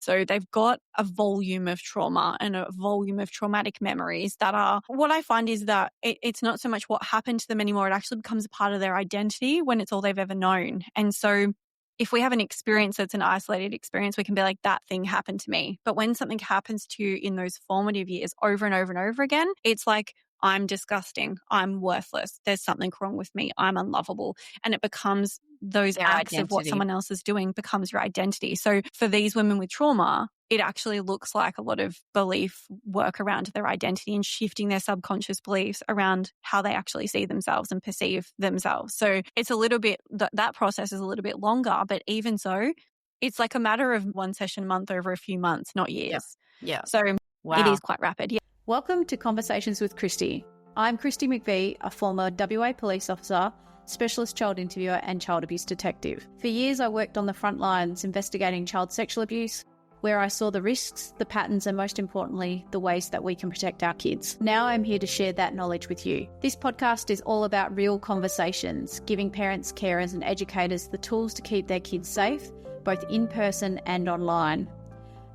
So they've got a volume of trauma and a volume of traumatic memories that are, what I find is that it's not so much what happened to them anymore. It actually becomes a part of their identity when it's all they've ever known. And so if we have an experience that's an isolated experience, we can be like, that thing happened to me. But when something happens to you in those formative years over and over and over again, it's like, I'm disgusting. I'm worthless. There's something wrong with me. I'm unlovable. And it becomes those Their acts of what identity. someone else is doing becomes your identity. So for these women with trauma, it actually looks like a lot of belief work around their identity and shifting their subconscious beliefs around how they actually see themselves and perceive themselves. So it's a little bit, that process is a little bit longer, but even so, it's like a matter of one session a month over a few months, not years. Yeah. So Wow. It is quite rapid. Yeah. Welcome to Conversations with Kristi. I'm Kristi McVie, a former WA police officer, specialist child interviewer and child abuse detective. For years, I worked on the front lines investigating child sexual abuse, where I saw the risks, the patterns, and most importantly, the ways that we can protect our kids. Now I'm here to share that knowledge with you. This podcast is all about real conversations, giving parents, carers, and educators the tools to keep their kids safe, both in person and online.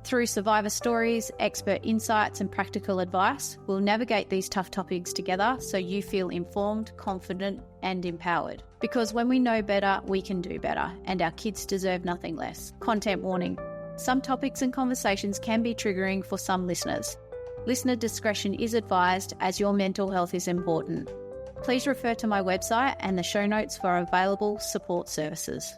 Through survivor stories, expert insights, and practical advice, we'll navigate these tough topics together so you feel informed, confident, and empowered. Because when we know better, we can do better, and our kids deserve nothing less. Content warning. Some topics and conversations can be triggering for some listeners. Listener discretion is advised as your mental health is important. Please refer to my website and the show notes for available support services.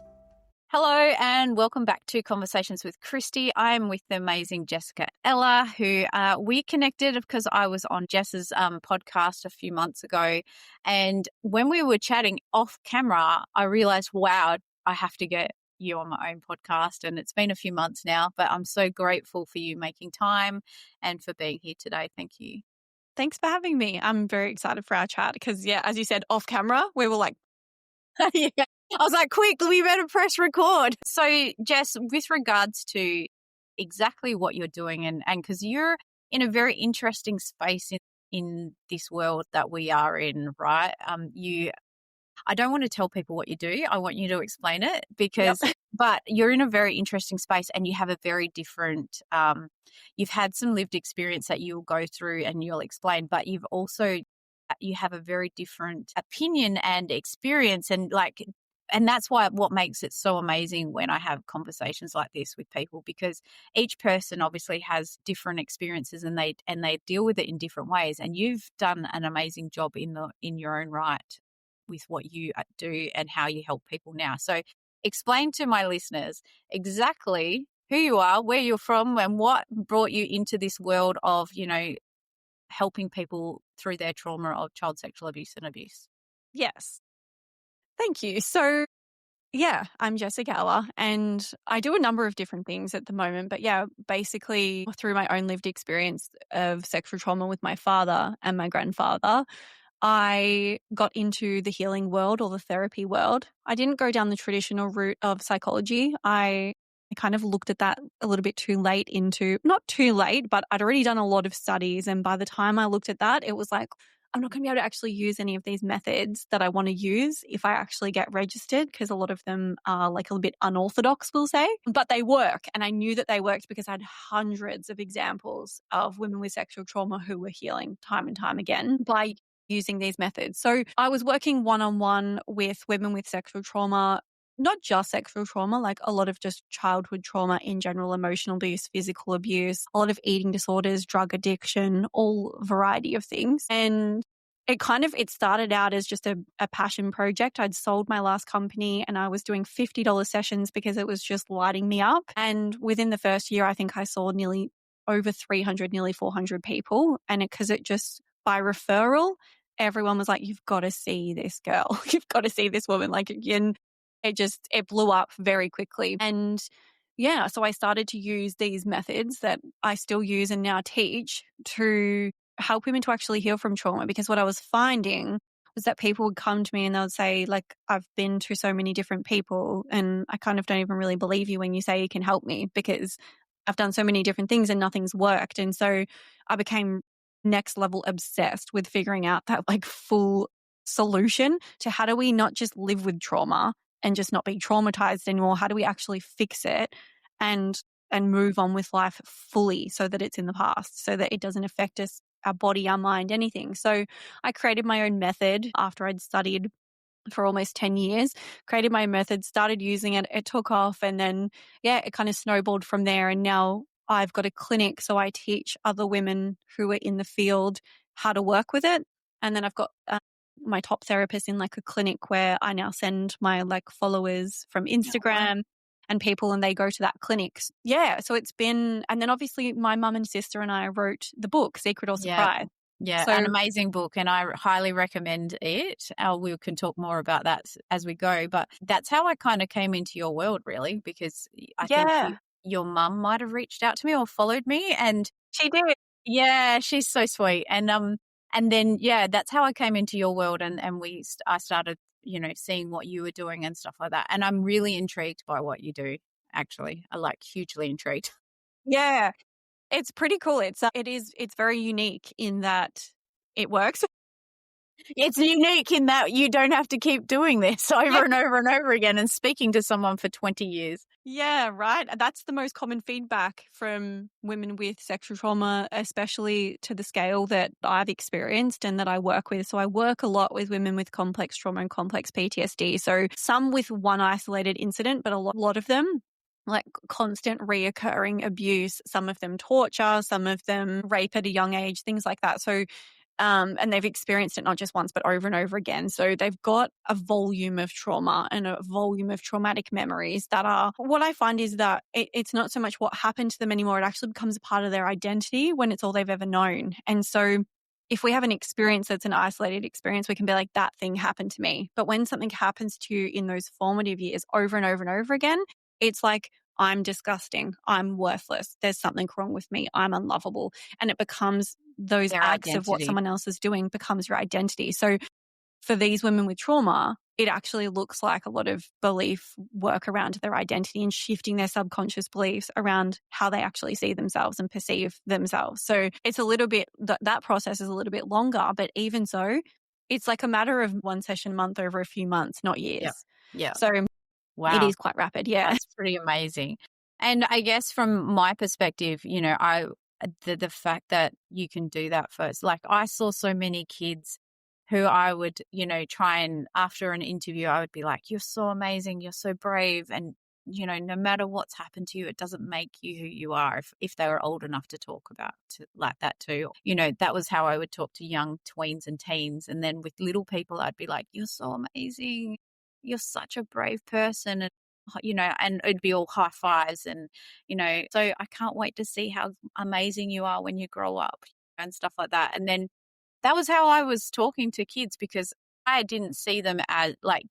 Hello and welcome back to Conversations with Kristi. I'm with the amazing Jessica Ella, who we connected because I was on Jess's podcast a few months ago. And when we were chatting off camera, I realized, wow, I have to get you on my own podcast. And it's been a few months now, but I'm so grateful for you making time and for being here today. Thank you. Thanks for having me. I'm very excited for our chat because, yeah, as you said, off camera, we were like, yeah. I was like, quick, we better press record. So, Jess, with regards to exactly what you're doing and because you're in a very interesting space in this world that we are in, right? I don't want to tell people what you do. I want you to explain it but you're in a very interesting space and you have a very different, you've had some lived experience that you'll go through and you'll explain, but you have a very different opinion and experience and that's what makes it so amazing when I have conversations like this with people, because each person obviously has different experiences and they deal with it in different ways. And you've done an amazing job in your own right with what you do and how you help people now. So explain to my listeners exactly who you are, where you're from, and what brought you into this world of, helping people through their trauma of child sexual abuse and abuse. Yes. Thank you. So, yeah, I'm Jessica Ella and I do a number of different things at the moment. But yeah, basically through my own lived experience of sexual trauma with my father and my grandfather, I got into the healing world or the therapy world. I didn't go down the traditional route of psychology. I kind of looked at that a little bit too late not too late, but I'd already done a lot of studies. And by the time I looked at that, it was like, I'm not going to be able to actually use any of these methods that I want to use if I actually get registered, because a lot of them are like a little bit unorthodox, we'll say, but they work. And I knew that they worked because I had hundreds of examples of women with sexual trauma who were healing time and time again by using these methods. So I was working one-on-one with women with sexual trauma, not just sexual trauma, like a lot of just childhood trauma in general, emotional abuse, physical abuse, a lot of eating disorders, drug addiction, all variety of things. And it started out as just a passion project. I'd sold my last company and I was doing $50 sessions because it was just lighting me up. And within the first year, I think I saw nearly 400 people. And because it just by referral, everyone was like, you've got to see this girl. You've got to see this woman. Like, again, it blew up very quickly. And yeah, so I started to use these methods that I still use and now teach to help women to actually heal from trauma. Because what I was finding was that people would come to me and they would say, like, I've been to so many different people and I kind of don't even really believe you when you say you can help me, because I've done so many different things and nothing's worked. And so I became next level obsessed with figuring out that like full solution to how do we not just live with trauma and just not be traumatized anymore? How do we actually fix it? And and move on with life fully so that it's in the past, so that it doesn't affect us, our body, our mind, anything. So I created my own method after I'd studied for almost 10 years, created my method, started using it. It took off, and then, it kind of snowballed from there. And now I've got a clinic. So I teach other women who are in the field how to work with it. And then I've got my top therapist in like a clinic where I now send my like followers from Instagram and people, and they go to that clinic. Yeah. So it's been, and then obviously my mum and sister and I wrote the book, Secret or Surprise. Yeah, So, an amazing book, and I highly recommend it. We can talk more about that as we go, but that's how I kind of came into your world, really, because I think your mum might have reached out to me or followed me, and she did. Yeah, she's so sweet, and then that's how I came into your world, and I started seeing what you were doing and stuff like that, and I'm really intrigued by what you do. Actually, I like hugely intrigued. Yeah. It's pretty cool. It's very unique in that it works. It's unique in that you don't have to keep doing this over and over and over again and speaking to someone for 20 years. Yeah, right. That's the most common feedback from women with sexual trauma, especially to the scale that I've experienced and that I work with. So I work a lot with women with complex trauma and complex PTSD. So some with one isolated incident, but a lot of them like constant reoccurring abuse, some of them torture, some of them rape at a young age, things like that. So and they've experienced it not just once, but over and over again. So they've got a volume of trauma and a volume of traumatic memories that are, what I find is that it's not so much what happened to them anymore. It actually becomes a part of their identity when it's all they've ever known. And so if we have an experience that's an isolated experience, we can be like, that thing happened to me. But when something happens to you in those formative years over and over and over again, it's like, I'm disgusting. I'm worthless. There's something wrong with me. I'm unlovable. And it becomes those Their acts identity. of what someone else is doing becomes your identity. So for these women with trauma, it actually looks like a lot of belief work around their identity and shifting their subconscious beliefs around how they actually see themselves and perceive themselves. So it's a little bit, that process is a little bit longer, but even so, it's like a matter of one session a month over a few months, not years. Yeah. So wow. It is quite rapid. Yeah. That's pretty amazing. And I guess from my perspective, the fact that you can do that first, like I saw so many kids who I would, try and after an interview, I would be like, you're so amazing. You're so brave. And, no matter what's happened to you, it doesn't make you who you are if they were old enough to talk about like that too. That was how I would talk to young tweens and teens. And then with little people, I'd be like, you're so amazing. You're such a brave person. And it'd be all high fives and, so I can't wait to see how amazing you are when you grow up and stuff like that. And then that was how I was talking to kids because I didn't see them as like,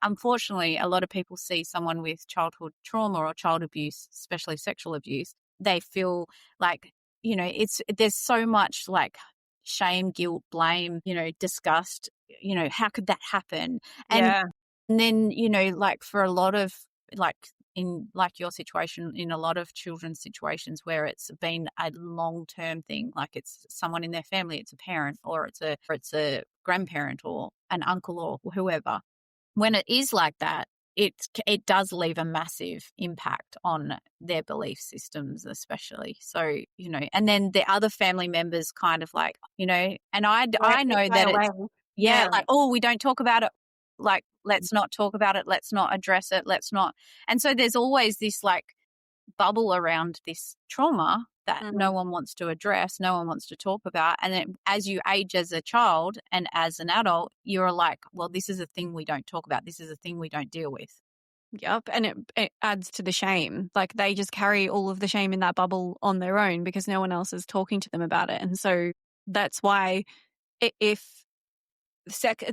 unfortunately, a lot of people see someone with childhood trauma or child abuse, especially sexual abuse. They feel like, there's so much like shame, guilt, blame, disgust, how could that happen? And then, like for a lot of like in like your situation, in a lot of children's situations where it's been a long-term thing, like it's someone in their family, it's a parent or it's a grandparent or an uncle or whoever. When it is like that, it does leave a massive impact on their belief systems, especially. So, and then the other family members kind of like, and I know that it's, like, oh, we don't talk about it. Like, let's not talk about it. Let's not address it. Let's not. And so there's always this like bubble around this trauma that no one wants to address, no one wants to talk about. And then as you age as a child and as an adult, you're like, well, this is a thing we don't talk about. This is a thing we don't deal with. Yep. And it adds to the shame. Like they just carry all of the shame in that bubble on their own because no one else is talking to them about it. And so that's why if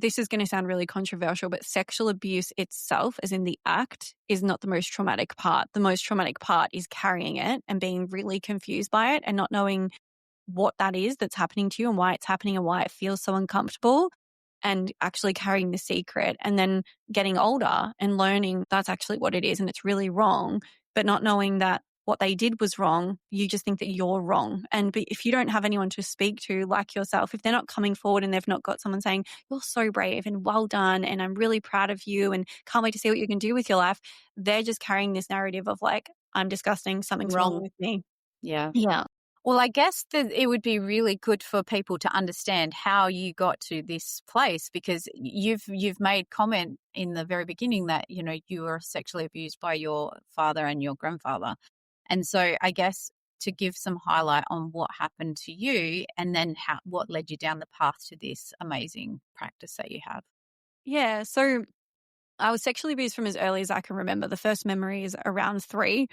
this is going to sound really controversial, but sexual abuse itself, as in the act, is not the most traumatic part. The most traumatic part is carrying it and being really confused by it and not knowing what that is that's happening to you and why it's happening and why it feels so uncomfortable and actually carrying the secret and then getting older and learning that's actually what it is and it's really wrong, but not knowing that what they did was wrong. You just think that you're wrong. But if you don't have anyone to speak to like yourself, if they're not coming forward and they've not got someone saying, you're so brave and well done and I'm really proud of you and can't wait to see what you can do with your life, they're just carrying this narrative of like, I'm disgusting, something's wrong with me. Yeah. Yeah. Well, I guess that it would be really good for people to understand how you got to this place, because you've made comment in the very beginning that, you know, you were sexually abused by your father and your grandfather. And so I guess to give some highlight on what happened to you and then what led you down the path to this amazing practice that you have. Yeah. So I was sexually abused from as early as I can remember. The first memory is around 3.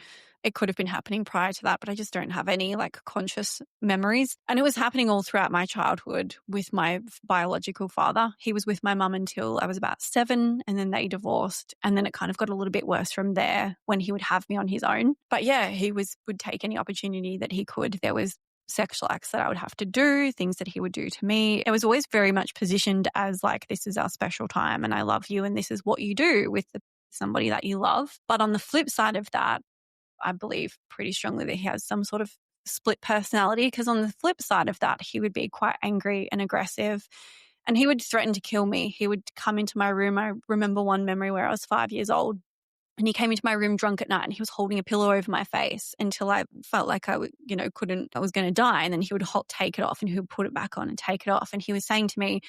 It could have been happening prior to that, but I just don't have any like conscious memories. And it was happening all throughout my childhood with my biological father. He was with my mum until I was about 7, and then they divorced. And then it kind of got a little bit worse from there when he would have me on his own. But yeah, would take any opportunity that he could. There was sexual acts that I would have to do, things that he would do to me. It was always very much positioned as like, this is our special time and I love you and this is what you do with somebody that you love. But on the flip side of that, I believe pretty strongly that he has some sort of split personality, because on the flip side of that, he would be quite angry and aggressive and he would threaten to kill me. He would come into my room. I remember one memory where I was 5 years old. And he came into my room drunk at night and he was holding a pillow over my face until I felt like I was going to die. And then he would take it off and he would put it back on and take it off. And he was saying to me,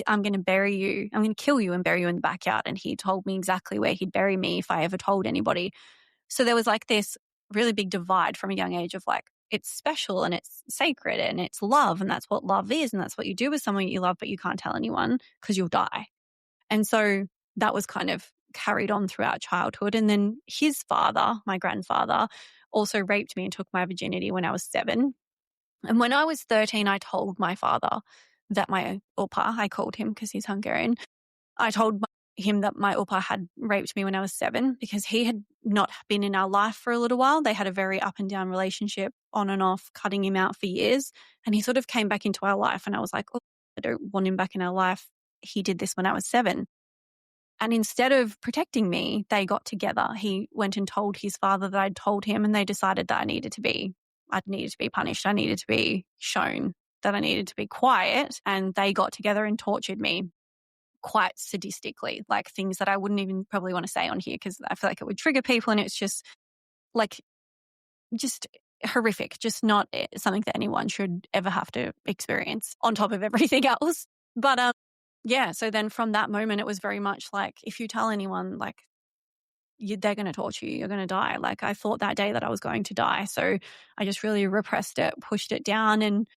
I'm going to bury you. I'm going to kill you and bury you in the backyard. And he told me exactly where he'd bury me if I ever told anybody. So there was like this really big divide from a young age of like, it's special and it's sacred and it's love. And that's what love is. And that's what you do with someone you love, but you can't tell anyone because you'll die. And so that was kind of carried on throughout childhood. And then his father, my grandfather, also raped me and took my virginity when I was 7. And when I was 13, I told my father that my Opa, I called him because he's Hungarian, I told him that my Opa had raped me when I was 7 because he had not been in our life for a little while. They had a very up and down relationship, on and off, cutting him out for years. And he sort of came back into our life. And I was like, oh, I don't want him back in our life. He did this when I was 7. And instead of protecting me, they got together. He went and told his father that I'd told him, and they decided that I needed to be punished. I needed to be shown that I needed to be quiet. And they got together and tortured me quite sadistically, like things that I wouldn't even probably want to say on here because I feel like it would trigger people. And it's just horrific, just not something that anyone should ever have to experience on top of everything else. But yeah, so then from that moment, it was very much like, if you tell anyone, like, they're going to torture you, you're going to die. Like, I thought that day that I was going to die. So I just really repressed it, pushed it down, and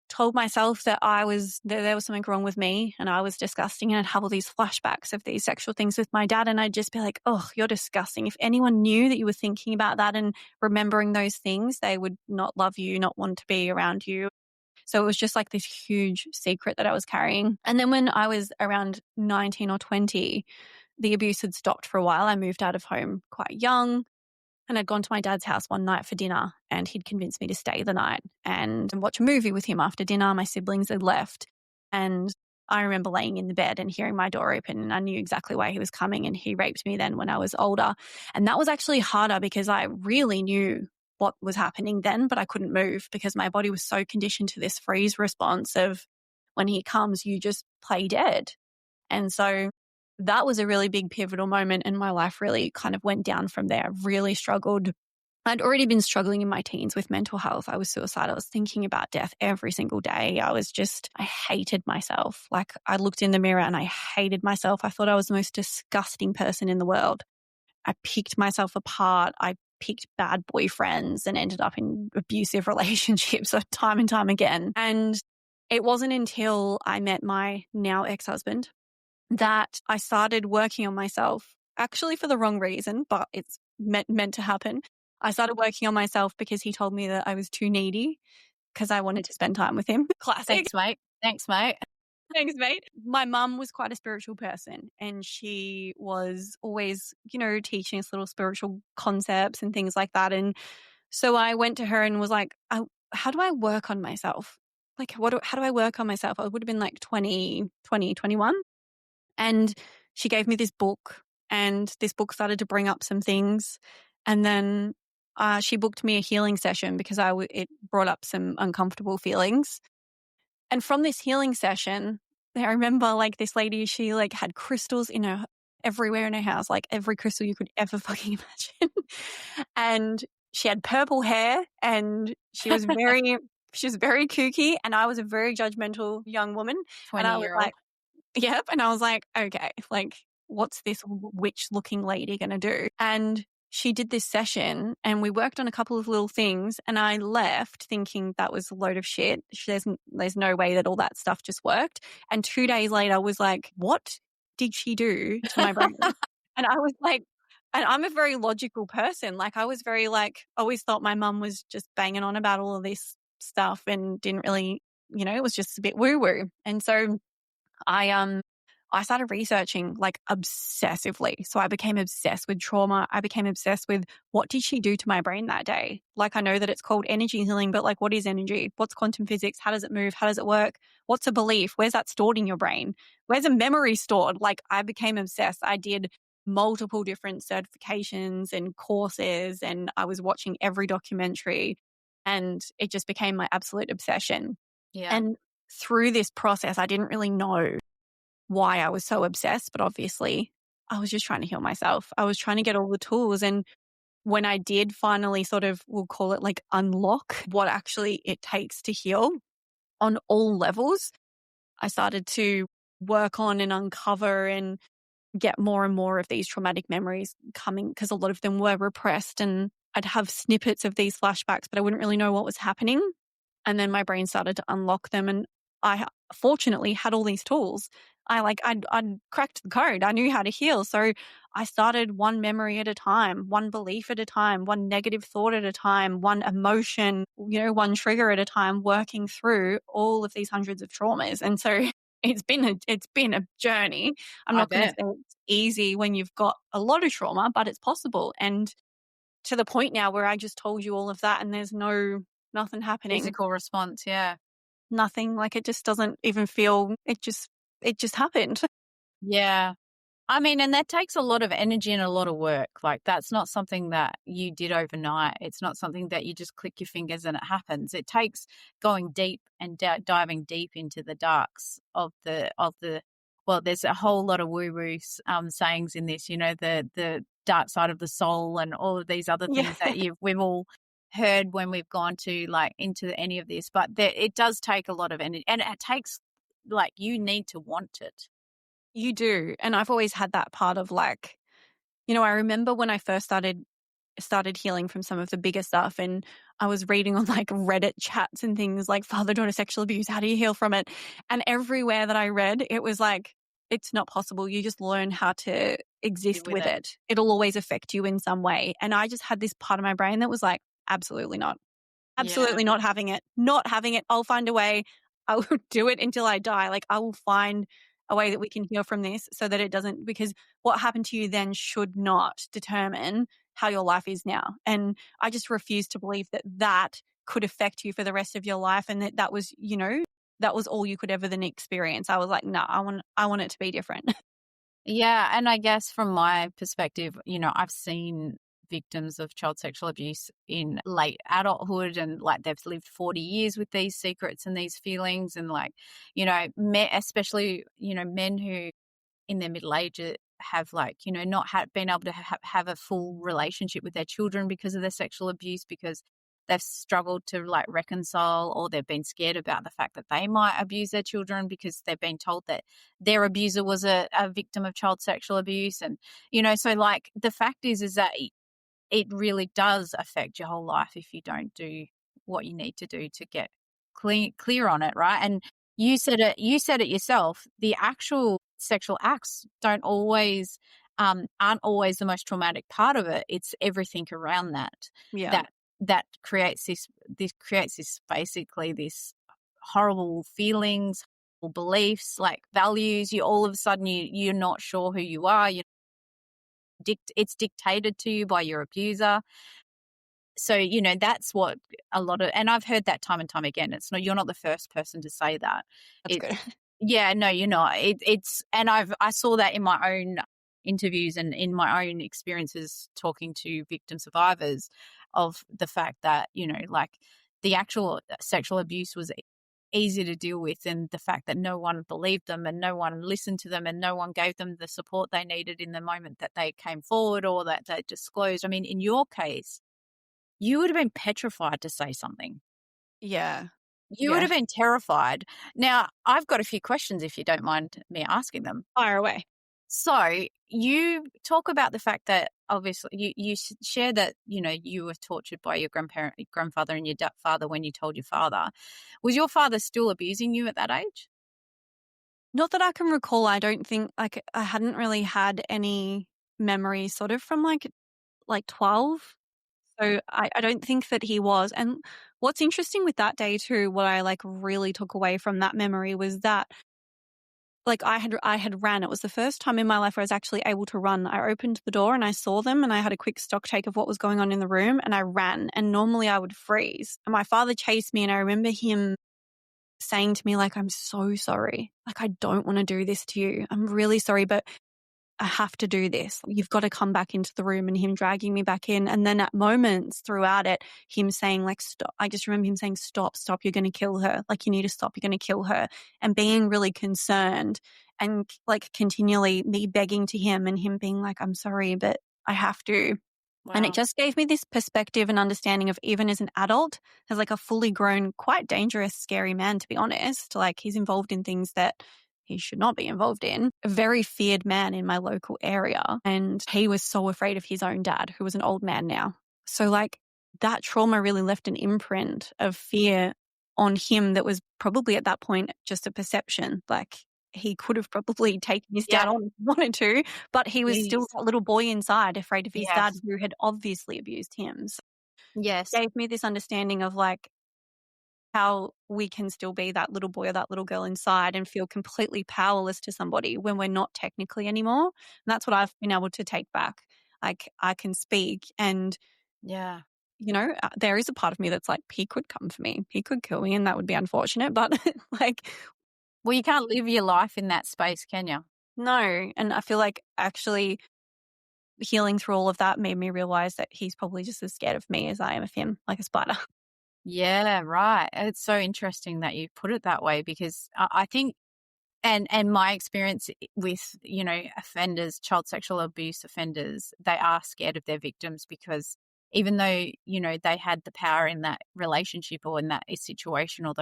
told myself that there was something wrong with me and I was disgusting. And I'd have all these flashbacks of these sexual things with my dad. And I'd just be like, oh, you're disgusting. If anyone knew that you were thinking about that and remembering those things, they would not love you, not want to be around you. So it was just like this huge secret that I was carrying. And then when I was around 19 or 20, the abuse had stopped for a while. I moved out of home quite young and I'd gone to my dad's house one night for dinner, and he'd convinced me to stay the night and watch a movie with him after dinner. My siblings had left, and I remember laying in the bed and hearing my door open, and I knew exactly why he was coming, and he raped me then when I was older. And that was actually harder because I really knew what was happening then, but I couldn't move because my body was so conditioned to this freeze response of, when he comes, you just play dead. And so that was a really big pivotal moment, and my life really kind of went down from there. I really struggled. I'd already been struggling in my teens with mental health. I was suicidal. I was thinking about death every single day. I hated myself. Like, I looked in the mirror and I hated myself. I thought I was the most disgusting person in the world. I picked myself apart. I picked bad boyfriends and ended up in abusive relationships time and time again. And it wasn't until I met my now ex-husband that I started working on myself, actually for the wrong reason, but it's meant to happen. I started working on myself because he told me that I was too needy because I wanted to spend time with him. Classic. Thanks, mate. Thanks, mate. Thanks, mate. My mum was quite a spiritual person, and she was always, teaching us little spiritual concepts and things like that. And so I went to her and was like, how do I work on myself? Like, how do I work on myself? I would have been like 20, 21. And she gave me this book, and this book started to bring up some things. And then she booked me a healing session because it brought up some uncomfortable feelings. And from this healing session, I remember like this lady, she like had crystals in her everywhere in her house, like every crystal you could ever fucking imagine. And she had purple hair, and she was very kooky, and I was a very judgmental young woman. And I was 20-year-old. like, yep. And I was like, okay, like, what's this witch looking lady going to do? And she did this session, and we worked on a couple of little things, and I left thinking that was a load of shit. There's no way that all that stuff just worked. And 2 days later I was like, what did she do to my brain? And I was like, and I'm a very logical person. Like, I was very like, always thought my mum was just banging on about all of this stuff and didn't really, it was just a bit woo woo. And so I started researching like obsessively. So I became obsessed with trauma. I became obsessed with what did she do to my brain that day? Like, I know that it's called energy healing, but like, what is energy? What's quantum physics? How does it move? How does it work? What's a belief? Where's that stored in your brain? Where's a memory stored? Like, I became obsessed. I did multiple different certifications and courses, and I was watching every documentary, and it just became my absolute obsession. Yeah. And through this process, I didn't really know why I was so obsessed, but obviously I was just trying to heal myself. I was trying to get all the tools. And when I did finally sort of, we'll call it like unlock what actually it takes to heal on all levels, I started to work on and uncover and get more and more of these traumatic memories coming, because a lot of them were repressed, and I'd have snippets of these flashbacks, but I wouldn't really know what was happening. And then my brain started to unlock them, and I fortunately had all these tools. I'd cracked the code. I knew how to heal. So I started one memory at a time, one belief at a time, one negative thought at a time, one emotion, one trigger at a time, working through all of these hundreds of traumas. And so it's been a journey. I'm not going to say it's easy when you've got a lot of trauma, but it's possible. And to the point now where I just told you all of that, and there's nothing happening. Physical response, yeah. Nothing. Like, it just doesn't even feel, it just happened. Yeah. I mean, and that takes a lot of energy and a lot of work. Like, that's not something that you did overnight. It's not something that you just click your fingers and it happens. It takes going deep and diving deep into the darks of the well, there's a whole lot of woo-woo sayings in this, the dark side of the soul and all of these other things that we've all heard when we've gone to like into any of this. But it does take a lot of energy, and it takes, like, you need to want it. You do. And I've always had that part of like, I remember when I first started healing from some of the bigger stuff, and I was reading on like Reddit chats and things like father-daughter sexual abuse, how do you heal from it? And everywhere that I read, it was like, it's not possible. You just learn how to exist with it. It'll always affect you in some way. And I just had this part of my brain that was like, absolutely not. Absolutely not having it. Not having it. I'll find a way. I will do it until I die. Like, I will find a way that we can heal from this so that it doesn't, because what happened to you then should not determine how your life is now. And I just refuse to believe that could affect you for the rest of your life, and that was, that was all you could ever then experience. I was like, no, I want it to be different. Yeah. And I guess from my perspective, I've seen victims of child sexual abuse in late adulthood, and like they've lived 40 years with these secrets and these feelings, and like, especially, men who in their middle age have like, not been able to have a full relationship with their children because of their sexual abuse, because they've struggled to like reconcile, or they've been scared about the fact that they might abuse their children because they've been told that their abuser was a victim of child sexual abuse. And, so like the fact is that it really does affect your whole life if you don't do what you need to do to get clear on it, right? And you said it yourself, the actual sexual acts aren't always the most traumatic part of it. It's everything around that. Yeah. That creates this basically this horrible feelings, or beliefs, like values. You all of a sudden you're not sure who you are. It's dictated to you by your abuser. So, that's what a lot of, and I've heard that time and time again. You're not the first person to say that. That's good. Yeah, no, you're not. And I saw that in my own interviews and in my own experiences talking to victim survivors, of the fact that, like, the actual sexual abuse was easy to deal with, and the fact that no one believed them and no one listened to them and no one gave them the support they needed in the moment that they came forward or that they disclosed. I mean, in your case, you would have been petrified to say something. Yeah. You would have been terrified. Now, I've got a few questions if you don't mind me asking them. Fire away. So you talk about the fact that obviously you share that, you were tortured by your grandfather and your father when you told your father. Was your father still abusing you at that age? Not that I can recall. I don't think, like, I hadn't really had any memories sort of from like 12. So I don't think that he was. And what's interesting with that day too, what I like really took away from that memory was that like I had ran. It was the first time in my life where I was actually able to run. I opened the door and I saw them and I had a quick stock take of what was going on in the room and I ran, and normally I would freeze. And my father chased me and I remember him saying to me like, "I'm so sorry. Like, I don't want to do this to you. I'm really sorry, but I have to do this. You've got to come back into the room," and him dragging me back in. And then at moments throughout it, him saying like, "Stop." I just remember him saying, "Stop, stop. You're going to kill her. Like, you need to stop. You're going to kill her," and being really concerned and like continually me begging to him and him being like, "I'm sorry, but I have to." Wow. And it just gave me this perspective and understanding of, even as an adult, as like a fully grown, quite dangerous, scary man, to be honest. Like, he's involved in things that he should not be involved in. A very feared man in my local area. And he was so afraid of his own dad, who was an old man now. So like that trauma really left an imprint of fear on him that was probably at that point just a perception. Like, he could have probably taken his dad on if he wanted to, but he was still that little boy inside, afraid of his dad, who had obviously abused him. So Yes. it gave me this understanding of like how we can still be that little boy or that little girl inside and feel completely powerless to somebody when we're not technically anymore. And that's what I've been able to take back. Like, I can speak and, Yeah. there is a part of me that's like, he could come for me. He could kill me and that would be unfortunate. But like, Well, you can't live your life in that space, can you? no. And I feel like actually healing through all of that made me realize that he's probably just as scared of me as I am of him, like a spider. Yeah, right. It's so interesting that you put it that way, because I think, and my experience with, offenders, child sexual abuse offenders, they are scared of their victims, because even though, they had the power in that relationship or in that situation or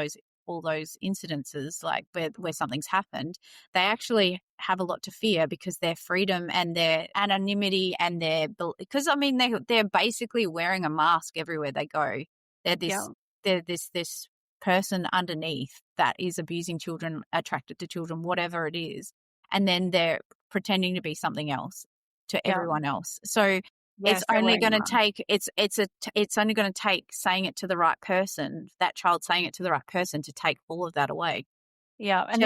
all those incidences, like where something's happened, they actually have a lot to fear, because their freedom and their anonymity and because I mean, they're basically wearing a mask everywhere they go. They're this person underneath that is abusing children, attracted to children, whatever it is, and then they're pretending to be something else to everyone else. So it's only going to take it's only going to take saying it to the right person, that child saying it to the right person, to take all of that away. Yeah, and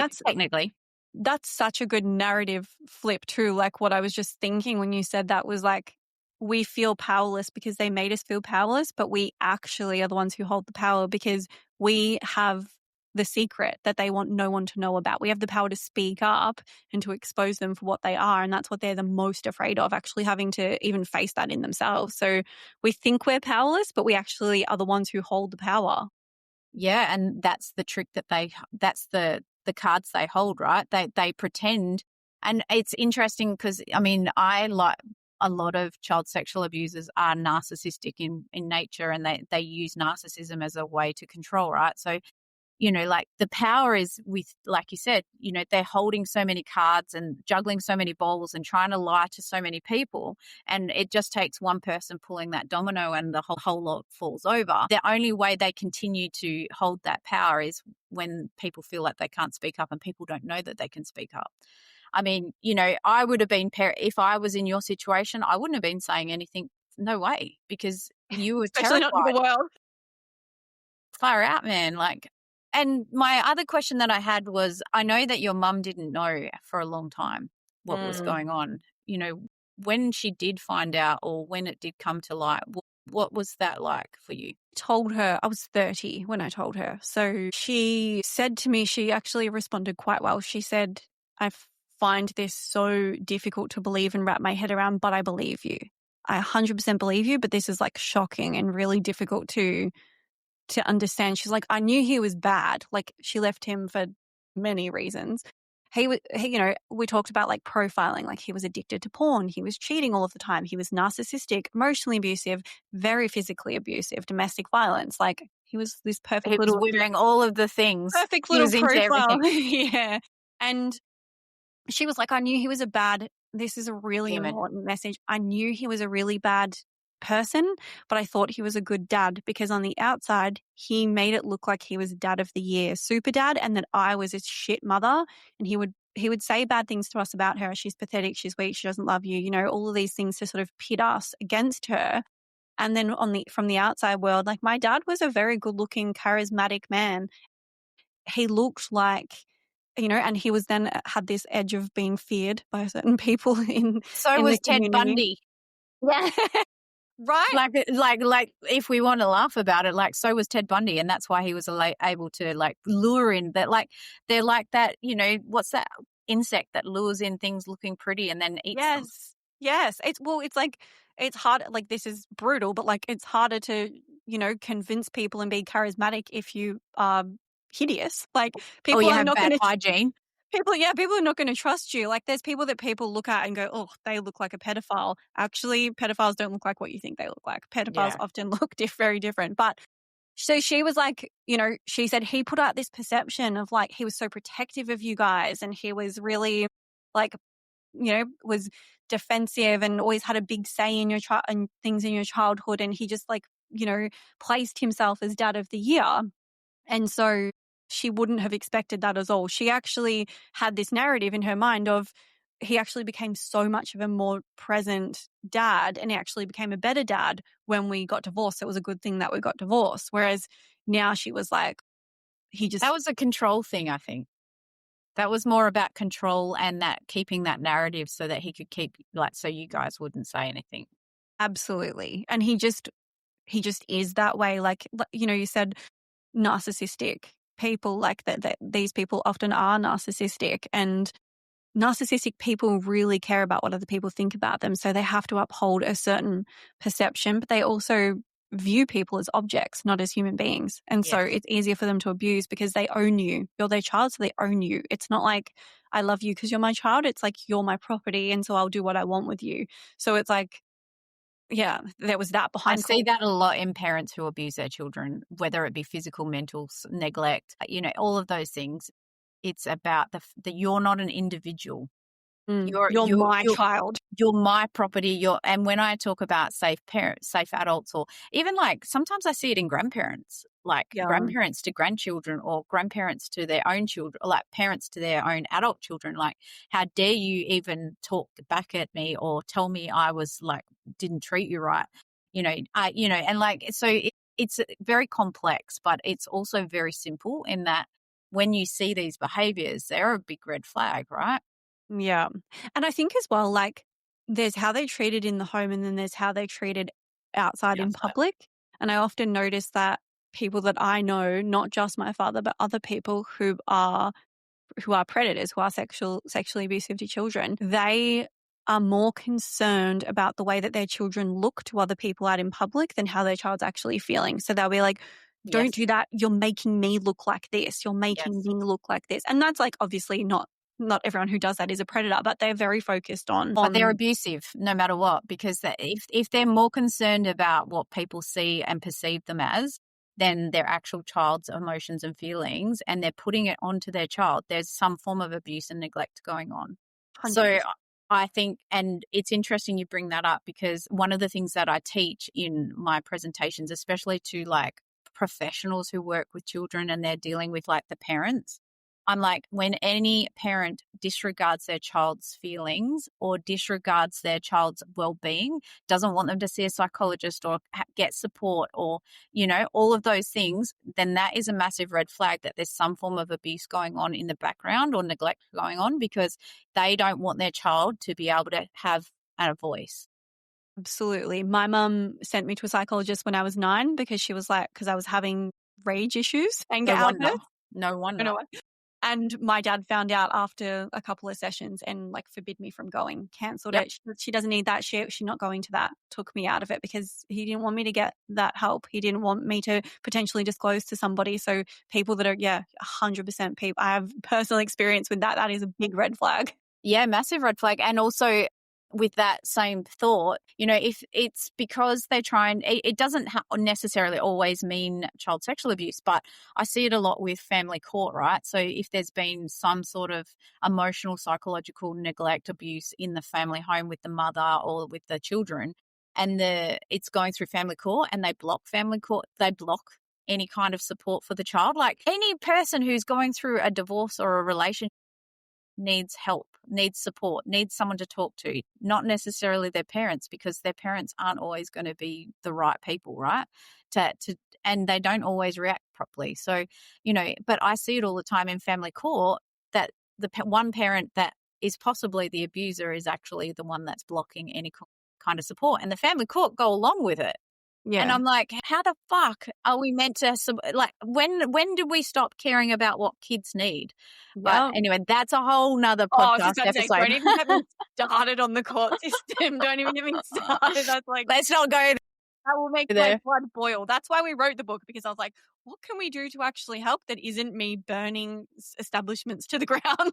that's such a good narrative flip too. Like, what I was just thinking when you said that was like, we feel powerless because they made us feel powerless, but we actually are the ones who hold the power because we have the secret that they want no one to know about. We have the power to speak up and to expose them for what they are. And that's what they're the most afraid of, actually having to even face that in themselves. So we think we're powerless, but we actually are the ones who hold the power. Yeah. And that's the trick that's the cards they hold, right? They pretend. And it's interesting because, I mean, I like a lot of child sexual abusers are narcissistic in nature, and they use narcissism as a way to control, right? So, like the power is with, like you said, they're holding so many cards and juggling so many balls and trying to lie to so many people. And it just takes one person pulling that domino and the whole lot falls over. The only way they continue to hold that power is when people feel like they can't speak up and people don't know that they can speak up. I mean, I would have been, if I was in your situation, I wouldn't have been saying anything. No way, because you were Especially terrified. not in the world. Far out, man. Like, and my other question that I had was, I know that your mum didn't know for a long time what was going on. When she did find out, or when it did come to light, what was that like for you? Told her, I was 30 when I told her. So she said to me, she actually responded quite well. She said, "I find this so difficult to believe and wrap my head around, but I believe you. I 100% believe you, but this is like shocking and really difficult to to understand. She's like, I knew he was bad. Like, she left him for many reasons. We talked about like profiling, like he was addicted to porn. He was cheating all of the time. He was narcissistic, emotionally abusive, very physically abusive, domestic violence. Like, he was this He was wearing all of the things. perfect He little was into profile. everything. Yeah. And she was like, I knew he was this is a really Human. important message. I knew he was a really bad person, but I thought he was a good dad because on the outside, he made it look like he was dad of the year, super dad, and that I was a shit mother. And he would say bad things to us about her. She's pathetic. She's weak. She doesn't love you. You know, all of these things to sort of pit us against her. And then from the outside world, like, my dad was a very good looking, charismatic man. He looked like, and he was then had this edge of being feared by certain people in Was the Ted community. Bundy. Yeah. Right. Like if we want to laugh about it, like, so was Ted Bundy, and that's why he was able to like lure in that. Like, they're like that, what's that insect that lures in things looking pretty and then eats them? Yes. It's like, it's hard. Like, this is brutal, but like, it's harder to, convince people and be charismatic if you are hideous. Like, Or people you are have not bad going to hygiene. people are not going to trust you. Like, there's people that people look at and go, oh, they look like a pedophile. Actually, pedophiles don't look like what you think they look like. Pedophiles Yeah. often look very different. But so she was like, she said he put out this perception of like, he was so protective of you guys, and he was really like, was defensive and always had a big say in your and things in your childhood. And he just like, placed himself as dad of the year. And so she wouldn't have expected that at all. She actually had this narrative in her mind of, he actually became so much of a more present dad, and he actually became a better dad when we got divorced. It was a good thing that we got divorced. Whereas now she was like, That was a control thing, I think. That was more about control and that keeping that narrative so that he could keep, like, so you guys wouldn't say anything. Absolutely. And he just is that way. Like, you said narcissistic people, like that these people often are narcissistic, and narcissistic people really care about what other people think about them. So they have to uphold a certain perception, but they also view people as objects, not as human beings. And so it's easier for them to abuse because they own you. You're their child, so they own you. It's not like, I love you because you're my child. It's like, you're my property, and so I'll do what I want with you. So it's like, yeah, there was that behind. I see that a lot in parents who abuse their children, whether it be physical, mental, neglect, all of those things. It's about that you're not an individual. You're my child. You're my property. And when I talk about safe parents, safe adults, or even like sometimes I see it in grandparents, like grandparents to grandchildren, or grandparents to their own children, or like parents to their own adult children. Like, how dare you even talk back at me or tell me I was like, didn't treat you right? And like, so it's very complex, but it's also very simple in that when you see these behaviors, they're a big red flag, right? Yeah. And I think as well, like, there's how they treated in the home, and then there's how they treated outside in public. And I often notice that people that I know, not just my father, but other people who are predators, who are sexually abusive to children, they are more concerned about the way that their children look to other people out in public than how their child's actually feeling. So they'll be like, don't do that. You're making me look like this. You're making me look like this. And that's like, obviously not everyone who does that is a predator, but they're very focused on. But they're abusive no matter what, because if they're more concerned about what people see and perceive them as than their actual child's emotions and feelings, and they're putting it onto their child, there's some form of abuse and neglect going on. 100%. So I think, and it's interesting you bring that up, because one of the things that I teach in my presentations, especially to like professionals who work with children and they're dealing with like the parents, I'm like, when any parent disregards their child's feelings or disregards their child's well-being, doesn't want them to see a psychologist or get support or, all of those things, then that is a massive red flag that there's some form of abuse going on in the background or neglect going on, because they don't want their child to be able to have a voice. Absolutely. My mum sent me to a psychologist when I was 9 because she was like, because I was having rage issues, anger outbursts. No wonder. And my dad found out after a couple of sessions and like forbid me from going, cancelled it. She doesn't need that. She's not going to that. Took me out of it because he didn't want me to get that help. He didn't want me to potentially disclose to somebody. So people that are, 100% people, I have personal experience with that. That is a big red flag. Yeah, massive red flag. And also with that same thought, if it's because they try and it doesn't necessarily always mean child sexual abuse, but I see it a lot with family court, right? So if there's been some sort of emotional, psychological neglect, abuse in the family home with the mother or with the children, and it's going through family court and they block family court, they block any kind of support for the child. Like any person who's going through a divorce or a relationship needs help, needs support, needs someone to talk to, not necessarily their parents, because their parents aren't always going to be the right people, right? And they don't always react properly. So, but I see it all the time in family court that the one parent that is possibly the abuser is actually the one that's blocking any kind of support, and the family court go along with it. Yeah. And I'm like, how the fuck are we meant to, when did we stop caring about what kids need? But anyway, that's a whole nother podcast episode. Don't even get me started on the court system. Don't even get me started. That's like, let's not go there. That will make my blood boil. That's why we wrote the book, because I was like, what can we do to actually help that isn't me burning establishments to the ground?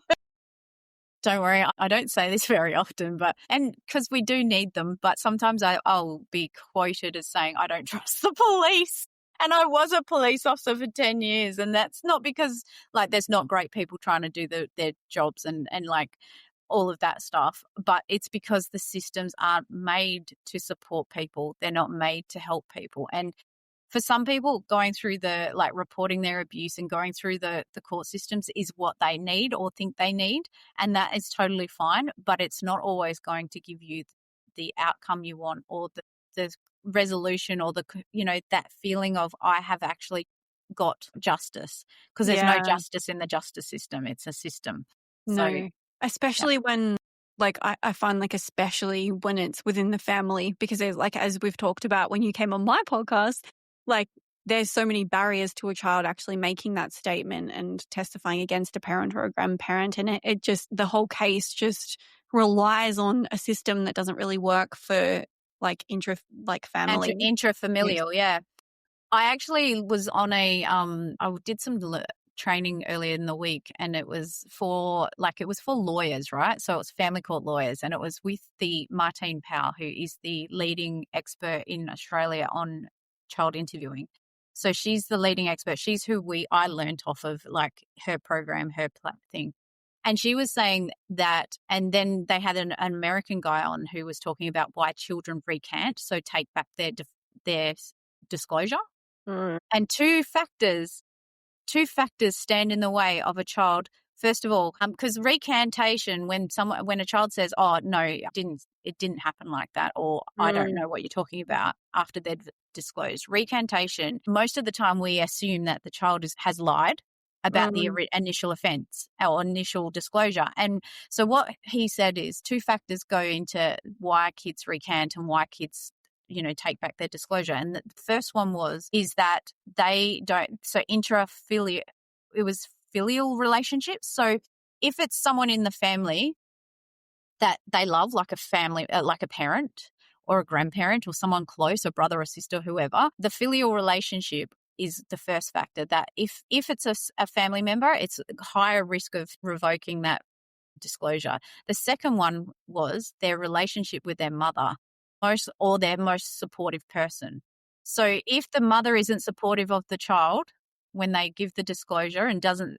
Don't worry, I don't say this very often, and because we do need them, but sometimes I'll be quoted as saying, I don't trust the police. And I was a police officer for 10 years. And that's not because there's not great people trying to do their jobs and all of that stuff, but it's because the systems aren't made to support people. They're not made to help people. And for some people, going through the reporting their abuse and going through the court systems is what they need or think they need. And that is totally fine, but it's not always going to give you the outcome you want or the resolution or that feeling of I have actually got justice, because there's no justice in the justice system. It's a system. No, especially when I find especially when it's within the family, because there's as we've talked about when you came on my podcast, there's so many barriers to a child actually making that statement and testifying against a parent or a grandparent. And it just, the whole case just relies on a system that doesn't really work for family. Intrafamilial, yeah. I actually was on I did some training earlier in the week, and it was for lawyers, right? So it was family court lawyers, and it was with the Martine Powell, who is the leading expert in Australia on child interviewing. So she's the leading expert. She's who I learned off of, her program, her thing. And she was saying that, and then they had an American guy on who was talking about why children recant, so take back their disclosure. And two factors stand in the way of a child. First of all, because recantation, when a child says, "Oh no, it didn't happen like that," or "I don't know what you're talking about," after they've disclosed. Recantation, most of the time we assume that the child has lied about the initial offence or initial disclosure. And so what he said is two factors go into why kids recant and why kids take back their disclosure. And the first one is that they don't, so intrafilial, it was filial relationships. So if it's someone in the family that they love, like a family, like a parent or a grandparent or someone close, a brother or sister, whoever, the filial relationship is the first factor. That if it's a family member, it's a higher risk of revoking that disclosure. The second one was their relationship with their mother, their most supportive person. So if the mother isn't supportive of the child when they give the disclosure and doesn't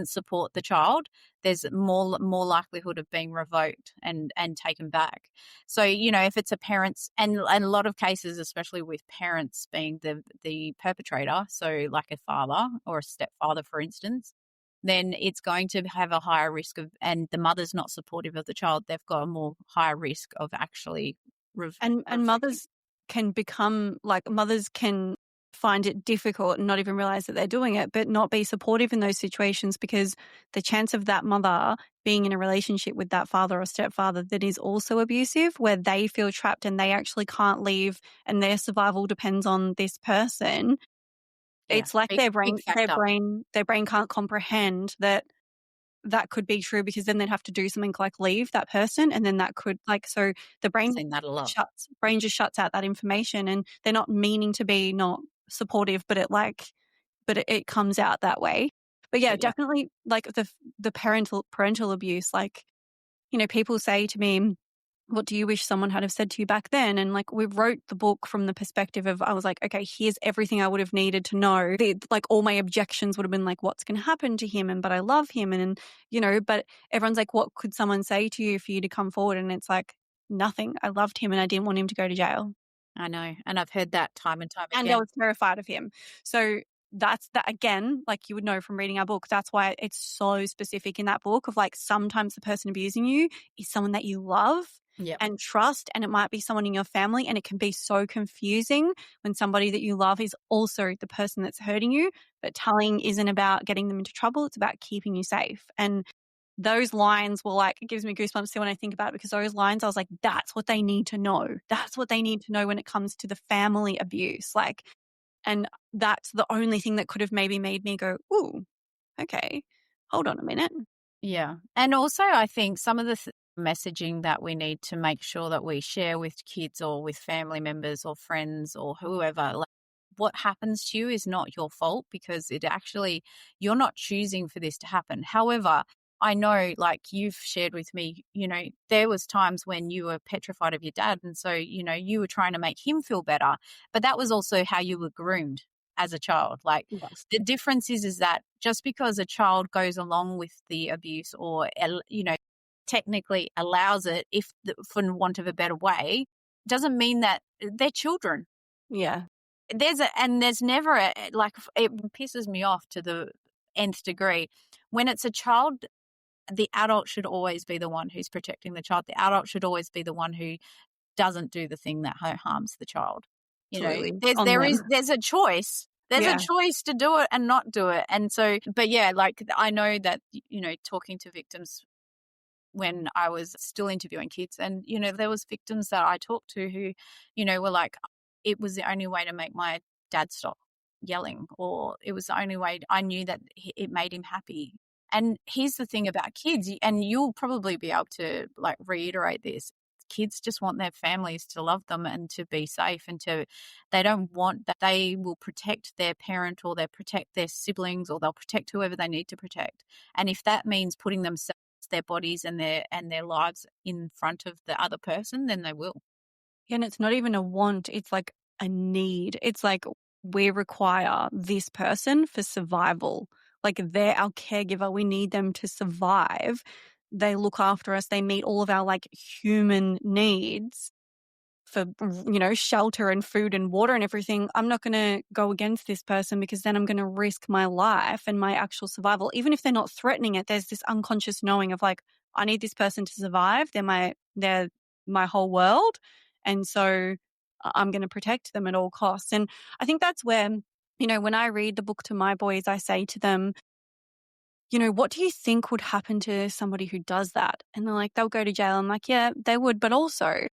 support the child, there's more likelihood of being revoked and taken back. So, if it's a parent's, and a lot of cases, especially with parents being the perpetrator, so like a father or a stepfather, for instance, then it's going to have a higher risk of, and the mother's not supportive of the child, they've got a more higher risk of actually and mothers can find it difficult and not even realize that they're doing it, but not be supportive in those situations, because the chance of that mother being in a relationship with that father or stepfather that is also abusive, where they feel trapped and they actually can't leave and their survival depends on this person, It's like big factor. their brain can't comprehend that could be true, because then they'd have to do something like leave that person, and then that could, like, so the I've seen that a lot. brain just shuts out that information, and they're not meaning to be not supportive, but it comes out that way. But yeah, definitely, like, the parental abuse, like, people say to me, what do you wish someone had have said to you back then? And, like, we wrote the book from the perspective of, I was like, okay, here's everything I would have needed to know. Like, all my objections would have been like, what's going to happen to him? But I love him. And, but everyone's like, what could someone say to you for you to come forward? And it's like, nothing. I loved him and I didn't want him to go to jail. I know. And I've heard that time and time And again. I was terrified of him. So that's that, again, like you would know from reading our book. That's why it's so specific in that book of, like, sometimes the person abusing you is someone that you love and trust, and it might be someone in your family, and it can be so confusing when somebody that you love is also the person that's hurting you. But telling isn't about getting them into trouble, it's about keeping you safe. And those lines were like, it gives me goosebumps still when I think about it, because those lines, I was like, that's what they need to know. That's what they need to know when it comes to the family abuse. Like, and that's the only thing that could have maybe made me go, ooh, okay, hold on a minute. Yeah. And also, I think some of the messaging that we need to make sure that we share with kids or with family members or friends or whoever, like, what happens to you is not your fault, because you're not choosing for this to happen. However, I know, like you've shared with me, there was times when you were petrified of your dad. And so, you were trying to make him feel better, but that was also how you were groomed as a child. Like, Yes. the difference is that just because a child goes along with the abuse or, technically allows it, for want of a better way, doesn't mean that they're children. Yeah. There's never like, it pisses me off to the nth degree. When it's a child, the adult should always be the one who's protecting the child. The adult should always be the one who doesn't do the thing that harms the child. Absolutely. There's a choice. There's a choice to do it and not do it. And so, but yeah, like, I know that, talking to victims when I was still interviewing kids, and, there was victims that I talked to who, were like, it was the only way to make my dad stop yelling, or it was the only way I knew that it made him happy. And here's the thing about kids, and you'll probably be able to, like, reiterate this. Kids just want their families to love them and to be safe, and they don't want that. They will protect their parent, or they'll protect their siblings, or they'll protect whoever they need to protect. And if that means putting themselves, their bodies and their lives in front of the other person, then they will. And it's not even a want, it's like a need. It's like, we require this person for survival. Like, they're our caregiver. We need them to survive. They look after us. They meet all of our, like, human needs for, shelter and food and water and everything. I'm not going to go against this person, because then I'm going to risk my life and my actual survival. Even if they're not threatening it, there's this unconscious knowing of, like, I need this person to survive. They're my whole world. And so I'm going to protect them at all costs. And I think that's where, when I read the book to my boys, I say to them, what do you think would happen to somebody who does that? And they're like, they'll go to jail. I'm like, yeah, they would. But also,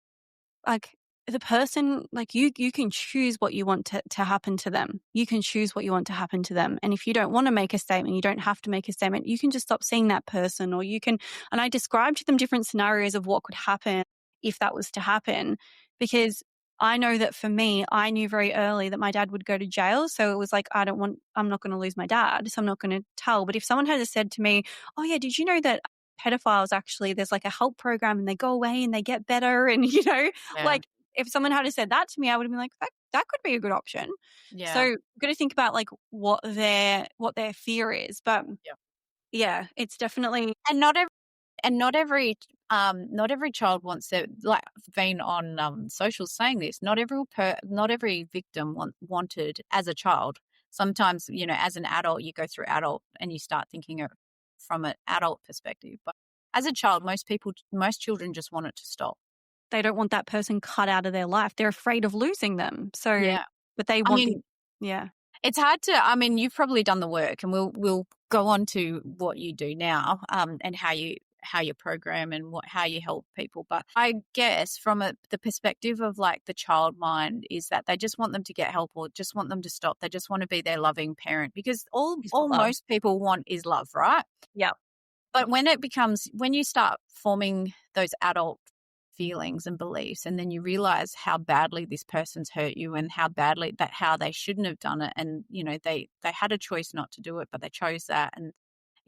like, the person, like, you can choose what you want to happen to them. You can choose what you want to happen to them. And if you don't want to make a statement, you don't have to make a statement. You can just stop seeing that person, or you can, and I described to them different scenarios of what could happen if that was to happen, because I know that for me, I knew very early that my dad would go to jail. So it was like, I'm not going to lose my dad. So I'm not going to tell. But if someone had said to me, oh yeah, did you know that pedophiles, actually, there's like a help program and they go away and they get better? And, like, if someone had said that to me, I would have been like, that could be a good option. Yeah. So you've got to think about, like, what their fear is. But yeah, it's definitely, and not every child wants to, like, been on social saying this. Not every victim wanted as a child. Sometimes, as an adult, you go through adult and you start thinking from an adult perspective. But as a child, most children just want it to stop. they don't want that person cut out of their life. They're afraid of losing them. So, Yeah. but they want, yeah. It's hard to, you've probably done the work, and we'll go on to what you do now, and how you how you program and how you help people. But I guess from the perspective of like the child mind is that they just want them to get help or just want them to stop. They just want to be their loving parent, because all most people want is love, right? Yeah. But when you start forming those adult feelings and beliefs, and then you realize how badly this person's hurt you and how they shouldn't have done it, and they had a choice not to do it, but they chose that, and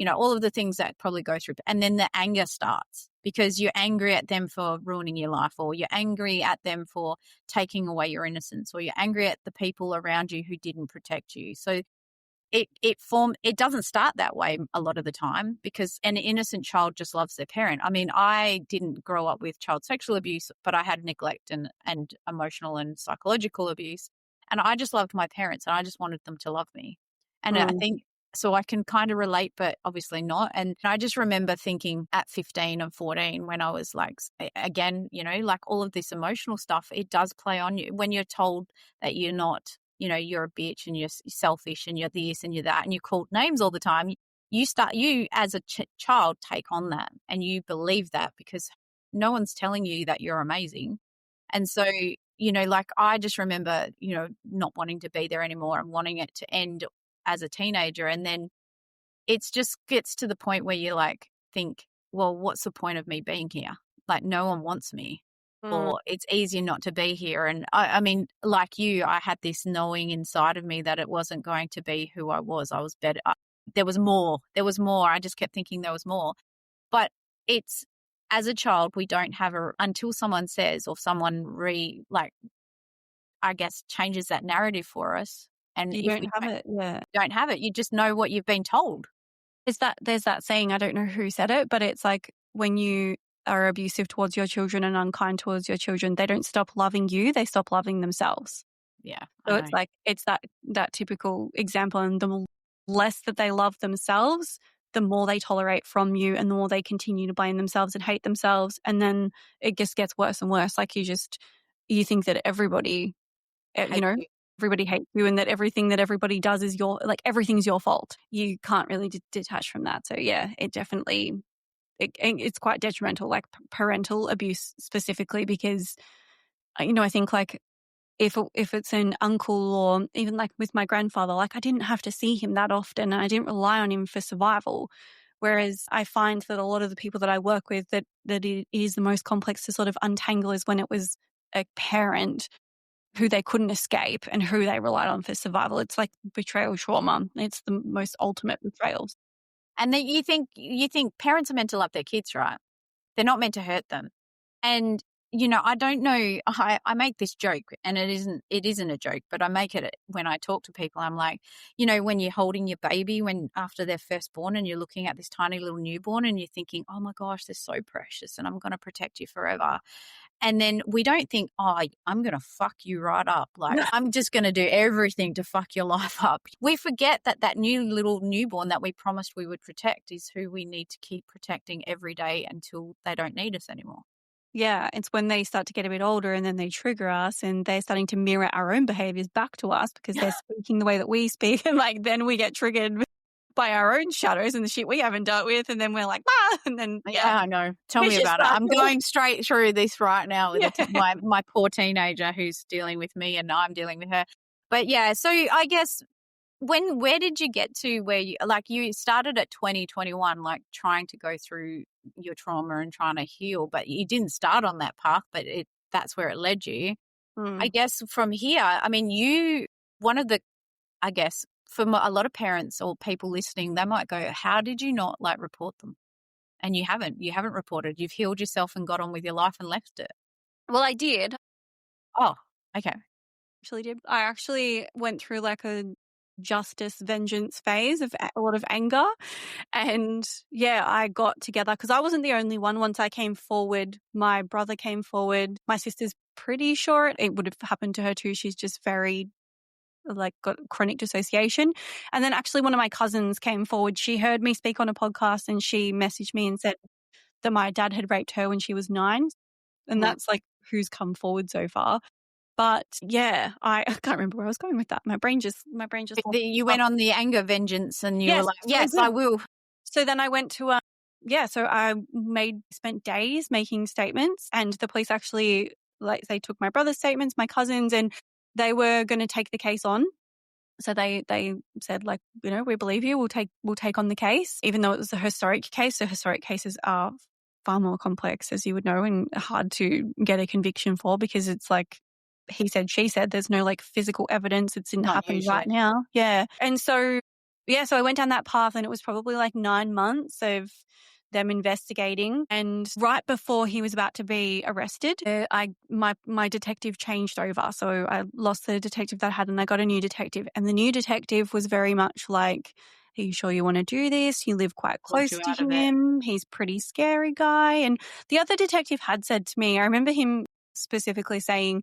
all of the things that probably go through, and then the anger starts because you're angry at them for ruining your life, or you're angry at them for taking away your innocence, or you're angry at the people around you who didn't protect you. So it doesn't start that way a lot of the time, because an innocent child just loves their parent. I mean, I didn't grow up with child sexual abuse, but I had neglect and emotional and psychological abuse. And I just loved my parents and I just wanted them to love me. And I think, so I can kind of relate, but obviously not. And I just remember thinking at 15 and 14 when I was like, again, like all of this emotional stuff, it does play on you when you're told that you're not, you're a bitch and you're selfish and you're this and you're that and you're called names all the time. You as a child take on that and you believe that because no one's telling you that you're amazing. And so, like I just remember, not wanting to be there anymore and wanting it to end as a teenager. And then it just gets to the point where you like think, well, what's the point of me being here? Like no one wants me. Or it's easier not to be here. And I mean, like you, I had this knowing inside of me that it wasn't going to be who I was. I was better. There was more. I just kept thinking there was more. But it's, as a child, we don't have until someone says, or someone I guess changes that narrative for us. And you don't have it. Yeah. You don't have it. You just know what you've been told. There's that saying, I don't know who said it, but it's like when you are abusive towards your children and unkind towards your children, they don't stop loving you, they stop loving themselves. Yeah. So it's like, it's that typical example. And the less that they love themselves, the more they tolerate from you and the more they continue to blame themselves and hate themselves. And then it just gets worse and worse. Like you think that everybody, everybody hates you and that everything that everybody does is everything's your fault. You can't really detach from that. So yeah, it definitely, it's quite detrimental, like parental abuse specifically, because, I think like if it's an uncle or even like with my grandfather, like I didn't have to see him that often and I didn't rely on him for survival. Whereas I find that a lot of the people that I work with that it is the most complex to sort of untangle is when it was a parent who they couldn't escape and who they relied on for survival. It's like betrayal trauma. It's the most ultimate betrayal. And then you think parents are meant to love their kids, right? They're not meant to hurt them. And, I don't know, I make this joke and it isn't a joke, but I make it when I talk to people. I'm like, when you're holding your baby after they're first born and you're looking at this tiny little newborn and you're thinking, oh my gosh, they're so precious and I'm going to protect you forever. And then we don't think, oh, I'm going to fuck you right up. Like, I'm just going to do everything to fuck your life up. We forget that new little newborn that we promised we would protect is who we need to keep protecting every day until they don't need us anymore. Yeah, it's when they start to get a bit older and then they trigger us and they're starting to mirror our own behaviors back to us because they're speaking the way that we speak. And like, then we get triggered by our own shadows and the shit we haven't dealt with. And then we're like, and then. Yeah, I know. Tell me about it. I'm going straight through this right now with my poor teenager who's dealing with me and I'm dealing with her. But yeah, so I guess where did you get to where you started at 2021, like trying to go through your trauma and trying to heal, but you didn't start on that path, but that's where it led you. I guess from here, I mean, I guess for a lot of parents or people listening, they might go, how did you not report them? And you haven't reported. You've healed yourself and got on with your life and left it. Well, I did. Oh, okay. I actually went through like a justice vengeance phase of a lot of anger. And yeah, I got together because I wasn't the only one. Once I came forward, my brother came forward. My sister's pretty sure it would have happened to her too. She's just very got chronic dissociation. And then actually one of my cousins came forward. She heard me speak on a podcast and she messaged me and said that my dad had raped her when she was 9. And that's like who's come forward so far. But yeah, I can't remember where I was going with that. My brain just. You went on the anger vengeance, and you were like, "Yes, I will." So then I went to so I spent days making statements, and the police actually, like, they took my brother's statements, my cousins, and they were going to take the case on. So they said, like, we believe you. We'll take on the case, even though it was a historic case. So historic cases are far more complex, as you would know, and hard to get a conviction for, because it's like he said, she said. There's no like physical evidence. It didn't happen right now. Yeah, and so so I went down that path, and it was probably like 9 months of them investigating. And right before he was about to be arrested, my detective changed over. So I lost the detective that I had, and I got a new detective. And the new detective was very much like, are you sure you want to do this? You live quite close to him. He's a pretty scary guy. And the other detective had said to me, I remember him specifically saying,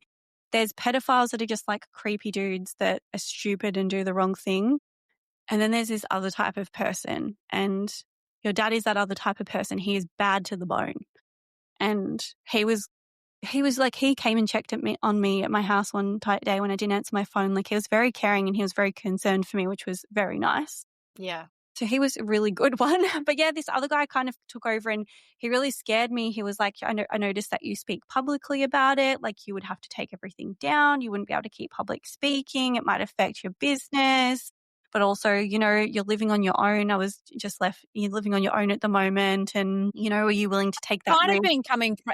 there's pedophiles that are just like creepy dudes that are stupid and do the wrong thing. And then there's this other type of person, and your dad is that other type of person. He is bad to the bone. And he was like, he came and checked on me at my house one day when I didn't answer my phone. Like, he was very caring, and he was very concerned for me, which was very nice. Yeah. So he was a really good one. But yeah, this other guy kind of took over, and he really scared me. He was like, I noticed that you speak publicly about it. Like, you would have to take everything down. You wouldn't be able to keep public speaking. It might affect your business. But also, you're living on your own. You're living on your own at the moment. And, are you willing to take that risk?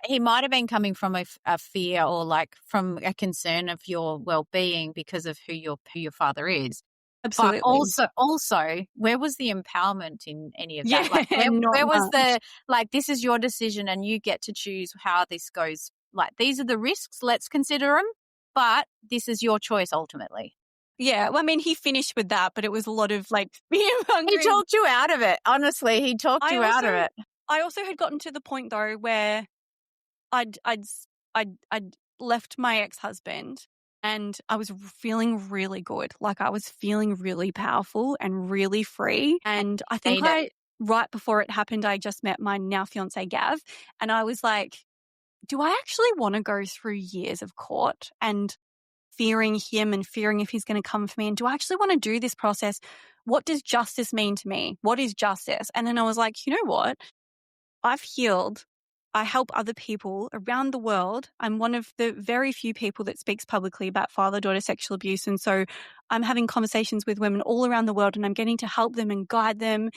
He might have been coming from a fear, or like from a concern of your well-being because of who your father is. Absolutely. But also, where was the empowerment in any of that? Yeah, Like, where was much. this is your decision and you get to choose how this goes. Like, these are the risks, let's consider them, but this is your choice ultimately. Yeah, well, I mean, he finished with that, but it was a lot of like fear-mongering. He talked you out of it. Honestly, he talked you out of it. I also had gotten to the point though where I'd left my ex-husband, and I was feeling really good. Like, I was feeling really powerful and really free. And I think right before it happened, I just met my now fiance Gav, and I was like, do I actually want to go through years of court and fearing him and fearing if he's going to come for me? And do I actually want to do this process? What does justice mean to me? What is justice? And then I was like, you know what? I've healed. I help other people around the world. I'm one of the very few people that speaks publicly about father-daughter sexual abuse. And so I'm having conversations with women all around the world, and I'm getting to help them and guide them.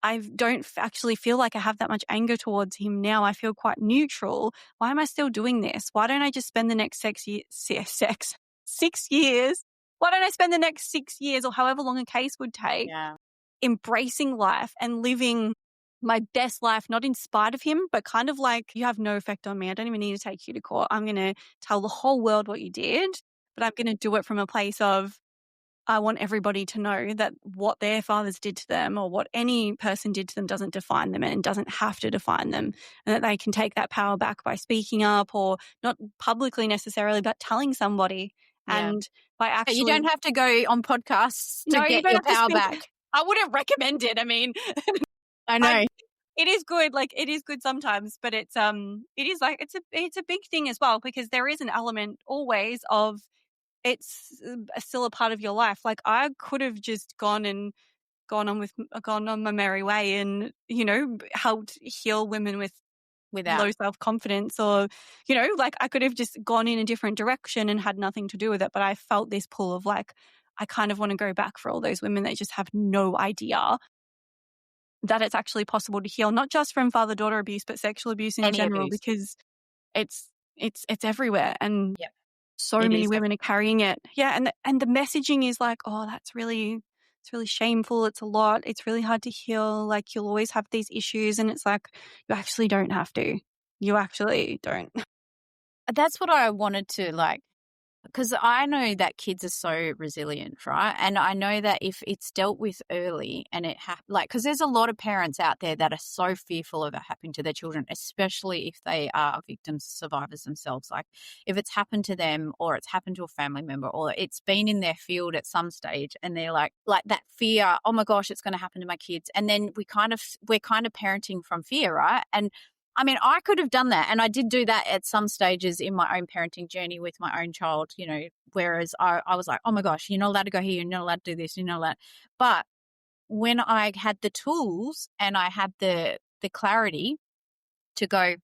I don't actually feel like I have that much anger towards him now. I feel quite neutral. Why am I still doing this? Why don't I just spend the next 6 years? Why don't I spend the next 6 years, or however long a case would take, embracing life and living my best life, not in spite of him, but kind of like, you have no effect on me. I don't even need to take you to court. I'm going to tell the whole world what you did, but I'm going to do it from a place of, I want everybody to know that what their fathers did to them, or what any person did to them, doesn't define them and doesn't have to define them, and that they can take that power back by speaking up, or not publicly necessarily, but telling somebody. Yeah. And by actually, you don't have to go on podcasts to get your power back. I wouldn't recommend it. I mean, I know. It is good. Like, it is good sometimes, but it is like, it's a big thing as well, because there is an element always of, it's still a part of your life. Like, I could have just gone on my merry way and, helped heal women without low self-confidence, or, like, I could have just gone in a different direction and had nothing to do with it. But I felt this pull of like, I kind of want to go back for all those women that just have no idea that it's actually possible to heal, not just from father-daughter abuse, but sexual abuse in general, because it's everywhere. And so many women are carrying it. Yeah. And the messaging is like, oh, it's really shameful. It's a lot. It's really hard to heal. Like, you'll always have these issues. And it's like, you actually don't have to. You actually don't. That's what I wanted to, like, because I know that kids are so resilient, right? And I know that if it's dealt with early and because there's a lot of parents out there that are so fearful of it happening to their children, especially if they are victims, survivors themselves. Like, if it's happened to them, or it's happened to a family member, or it's been in their field at some stage, and they're like that fear, oh my gosh, it's going to happen to my kids. And then we're kind of parenting from fear, right? And I mean, I could have done that, and I did do that at some stages in my own parenting journey with my own child, whereas I was like, oh my gosh, you're not allowed to go here, you're not allowed to do this, you're not allowed. But when I had the tools and I had the the clarity to go,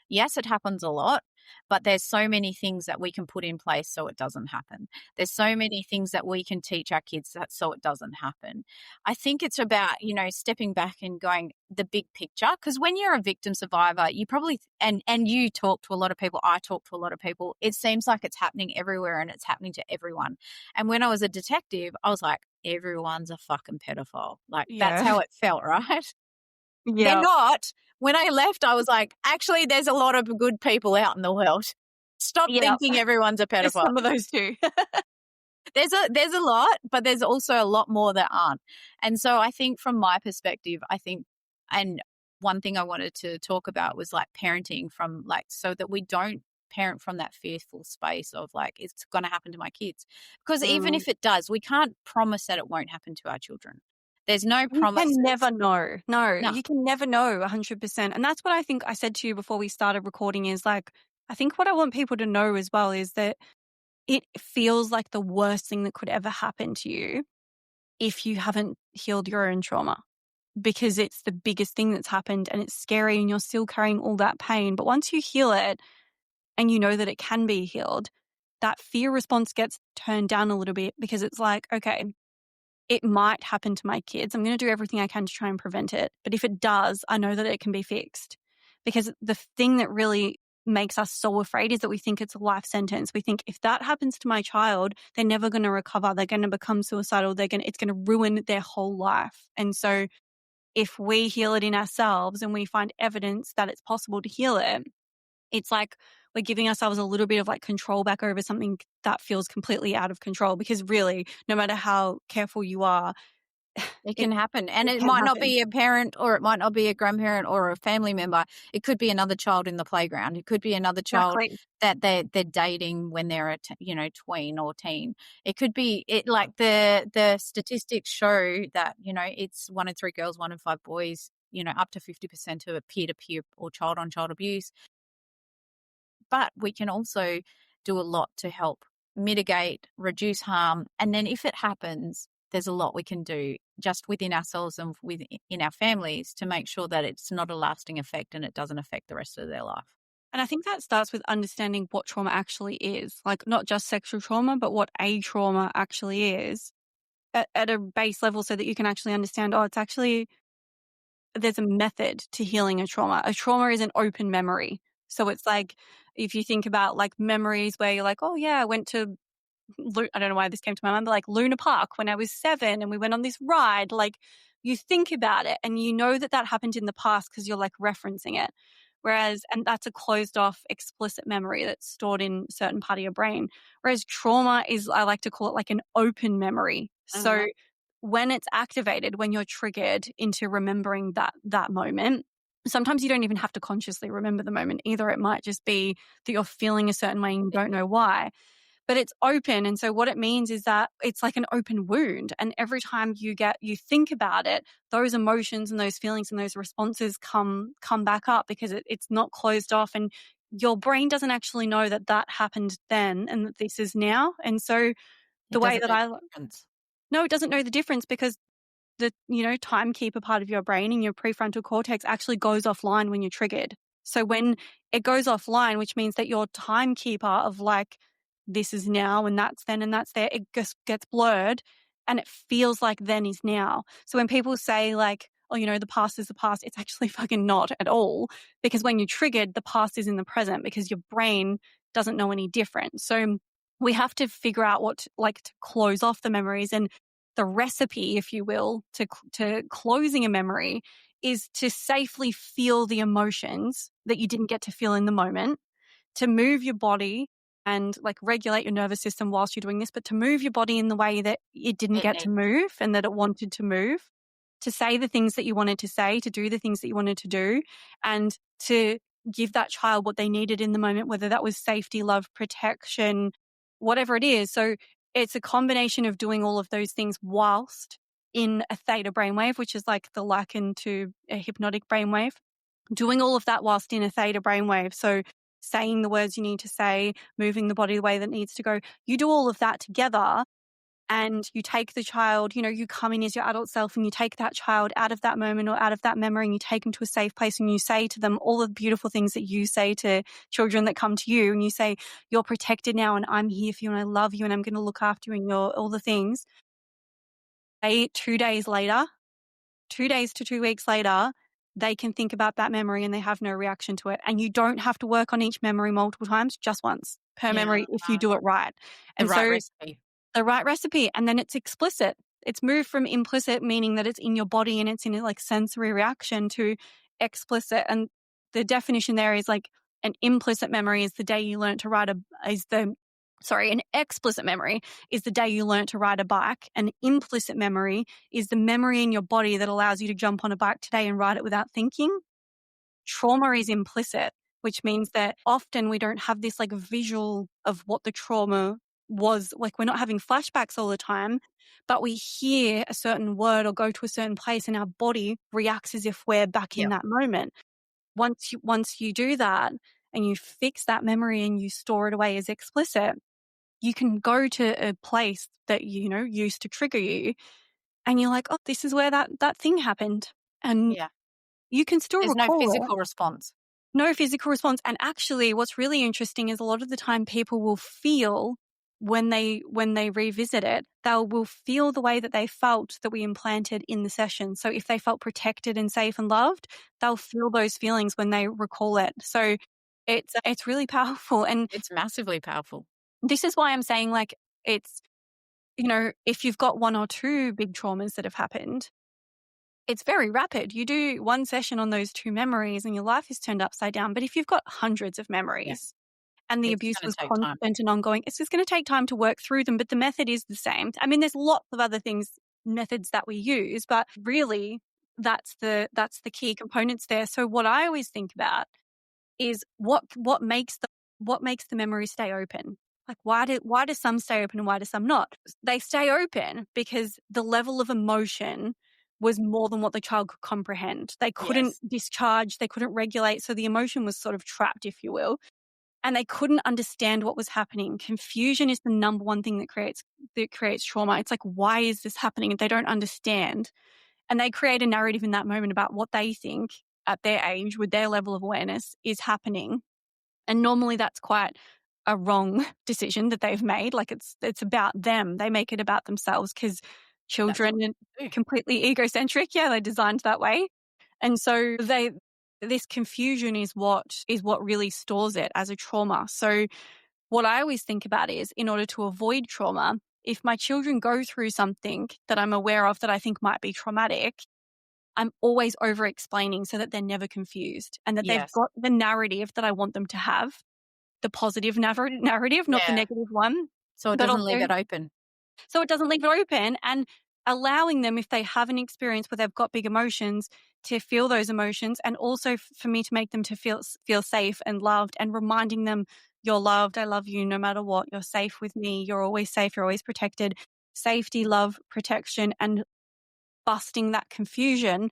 yes, it happens a lot, but there's so many things that we can put in place so it doesn't happen. There's so many things that we can teach our kids that so it doesn't happen. I think it's about, stepping back and going the big picture, because when you're a victim survivor, you probably, and you talk to a lot of people, I talk to a lot of people, it seems like it's happening everywhere and it's happening to everyone. And when I was a detective, I was like, everyone's a fucking pedophile. Like, that's how it felt, right? They're not. When I left, I was like, actually, there's a lot of good people out in the world. Stop thinking everyone's a There's pedophile. some of those too. There's a lot, but there's also a lot more that aren't. And so I think from my perspective, and one thing I wanted to talk about was like parenting from like, so that we don't parent from that fearful space of like, it's going to happen to my kids. Because even if it does, we can't promise that it won't happen to our children. There's no promises. You can never know. No, No. you can never know 100%. And that's what I think I said to you before we started recording is like, I think what I want people to know as well is that it feels like the worst thing that could ever happen to you if you haven't healed your own trauma, because it's the biggest thing that's happened and it's scary and you're still carrying all that pain. But once you heal it and you know that it can be healed, that fear response gets turned down a little bit, because it's like, okay, it might happen to my kids. I'm going to do everything I can to try and prevent it. But if it does, I know that it can be fixed. Because the thing that really makes us so afraid is that we think it's a life sentence. We think if that happens to my child, they're never going to recover. They're going to become suicidal. It's going to ruin their whole life. And so if we heal it in ourselves and we find evidence that it's possible to heal it, it's like we're giving ourselves a little bit of like control back over something that feels completely out of control, because really, no matter how careful you are, it can happen. And it can might not happen. be a parent, or it might not be a grandparent or a family member. It could be another child in the playground. It could be another child that they're dating when they're a tween or teen. It could be like the statistics show that, it's 1 in 3 girls, 1 in 5 boys, up to 50% of peer-to-peer or child-on-child abuse. But we can also do a lot to help mitigate, reduce harm. And then if it happens, there's a lot we can do just within ourselves and in our families to make sure that it's not a lasting effect and it doesn't affect the rest of their life. And I think that starts with understanding what trauma actually is, like not just sexual trauma, but what a trauma actually is at a base level, so that you can actually understand, it's actually, there's a method to healing a trauma. A trauma is an open memory. So it's like, if you think about like memories where you're like, oh yeah, I went to, I don't know why this came to my mind, but like Luna Park when I was 7 and we went on this ride, like you think about it and you know that that happened in the past because you're like referencing it. And that's a closed off explicit memory that's stored in a certain part of your brain. Whereas trauma is, I like to call it like an open memory. So when it's activated, when you're triggered into remembering that moment, sometimes you don't even have to consciously remember the moment either. It might just be that you're feeling a certain way and you don't know why. But it's open. And so what it means is that it's like an open wound. And every time you think about it, those emotions and those feelings and those responses come back up, because it's not closed off, and your brain doesn't actually know that that happened then and that this is now. And so the way that no, it doesn't know the difference, because the, timekeeper part of your brain in your prefrontal cortex actually goes offline when you're triggered. So when it goes offline, which means that your timekeeper of like, this is now and that's then and that's there, it just gets blurred and it feels like then is now. So when people say like, oh, the past is the past, it's actually fucking not at all, because when you're triggered, the past is in the present because your brain doesn't know any different. So we have to figure out what to close off the memories. And the recipe, if you will, to closing a memory is to safely feel the emotions that you didn't get to feel in the moment, to move your body and like regulate your nervous system whilst you're doing this, but to move your body in the way that it didn't get to move and that it wanted to move, to say the things that you wanted to say, to do the things that you wanted to do, and to give that child what they needed in the moment, whether that was safety, love, protection, whatever it is. So it's a combination of doing all of those things whilst in a theta brainwave, which is like the liken to a hypnotic brainwave, doing all of that whilst in a theta brainwave. So saying the words you need to say, moving the body the way that needs to go. You do all of that together and you take the child, you come in as your adult self and you take that child out of that moment or out of that memory and you take them to a safe place and you say to them all the beautiful things that you say to children that come to you, and you say, you're protected now and I'm here for you and I love you and I'm going to look after you and you're all the things. 2 days later, 2 days to 2 weeks later, they can think about that memory and they have no reaction to it. And you don't have to work on each memory multiple times, just once per memory if you do it right. The And right so recipe. the right recipe, and then it's explicit. It's moved from implicit, meaning that it's in your body and it's in a like sensory reaction, to explicit. And the definition there is like an implicit memory is the day you learned to ride an explicit memory is the day you learned to ride a bike. An implicit memory is the memory in your body that allows you to jump on a bike today and ride it without thinking. Trauma is implicit, which means that often we don't have this like visual of what the trauma was. Like, we're not having flashbacks all the time, but we hear a certain word or go to a certain place and our body reacts as if we're back in that moment. Once you do that and you fix that memory and you store it away as explicit, you can go to a place that used to trigger you and you're like, oh, this is where that thing happened. And you can still There's no recall physical response. No physical response. And actually what's really interesting is a lot of the time people will feel when they revisit it, they will feel the way that they felt that we implanted in the session. So if they felt protected and safe and loved, they'll feel those feelings when they recall it. So it's really powerful. And it's massively powerful. This is why I'm saying, like, it's, if you've got 1 or 2 big traumas that have happened, it's very rapid. You do one session on those 2 memories and your life is turned upside down. But if you've got hundreds of memories and the It's abuse gonna was take constant time. and ongoing, it's just going to take time to work through them. But the method is the same. I mean, there's lots of other methods that we use, but really that's the key components there. So what I always think about is what makes the memory stay open. Like, why do some stay open and why do some not? They stay open because the level of emotion was more than what the child could comprehend. They couldn't discharge, they couldn't regulate, so the emotion was sort of trapped, if you will, and they couldn't understand what was happening. Confusion is the number one thing that creates trauma. It's like, why is this happening? And they don't understand. And they create a narrative in that moment about what they think at their age with their level of awareness is happening. And normally that's quite a wrong decision that they've made. Like, it's about them. They make it about themselves because children are completely egocentric. Yeah, they're designed that way. And so this confusion is what really stores it as a trauma. So what I always think about is, in order to avoid trauma, if my children go through something that I'm aware of that I think might be traumatic, I'm always over-explaining so that they're never confused and that they've got the narrative that I want them to have, the positive narrative, not the negative one. So it doesn't leave it open. So it doesn't leave it open, and allowing them, if they have an experience where they've got big emotions, to feel those emotions, and also for me to make them to feel safe and loved, and reminding them, you're loved, I love you no matter what, you're safe with me, you're always safe, you're always protected. Safety, love, protection, and busting that confusion.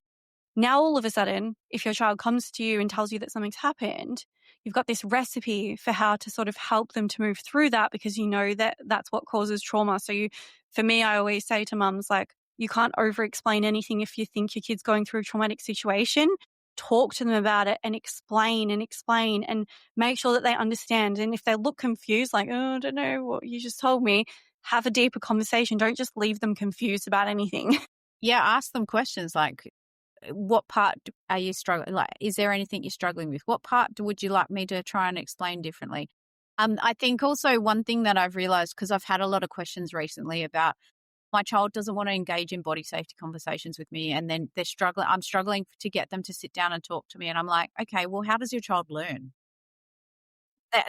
Now, all of a sudden, if your child comes to you and tells you that something's happened, you've got this recipe for how to sort of help them to move through that, because you know that that's what causes trauma. So for me, I always say to mums, like, you can't over-explain anything if you think your kid's going through a traumatic situation. Talk to them about it and explain and make sure that they understand. And if they look confused, like, oh, I don't know what you just told me, have a deeper conversation. Don't just leave them confused about anything. Yeah, ask them questions like, what part are you struggling? Like, is there anything you're struggling with? What part would you like me to try and explain differently? I think also one thing that I've realized, because I've had a lot of questions recently about my child doesn't want to engage in body safety conversations with me, and then they're struggling. I'm struggling to get them to sit down and talk to me, and I'm like, okay, well, how does your child learn?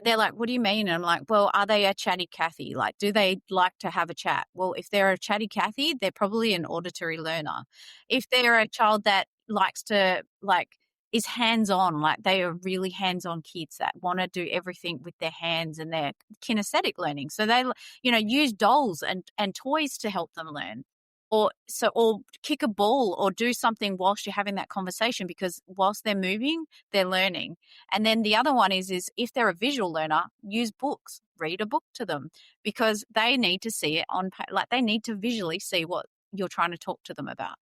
They're like, what do you mean? And I'm like, well, are they a chatty Cathy? Like, do they like to have a chat? Well, if they're a chatty Cathy, they're probably an auditory learner. If they're a child that likes to, like, is hands-on, like they are really hands-on kids that want to do everything with their hands, and they're kinesthetic learning. So they, use dolls and toys to help them learn. or kick a ball or do something whilst you're having that conversation, because whilst they're moving, they're learning. And then the other one is if they're a visual learner, use books, read a book to them, because they need to see it like they need to visually see what you're trying to talk to them about.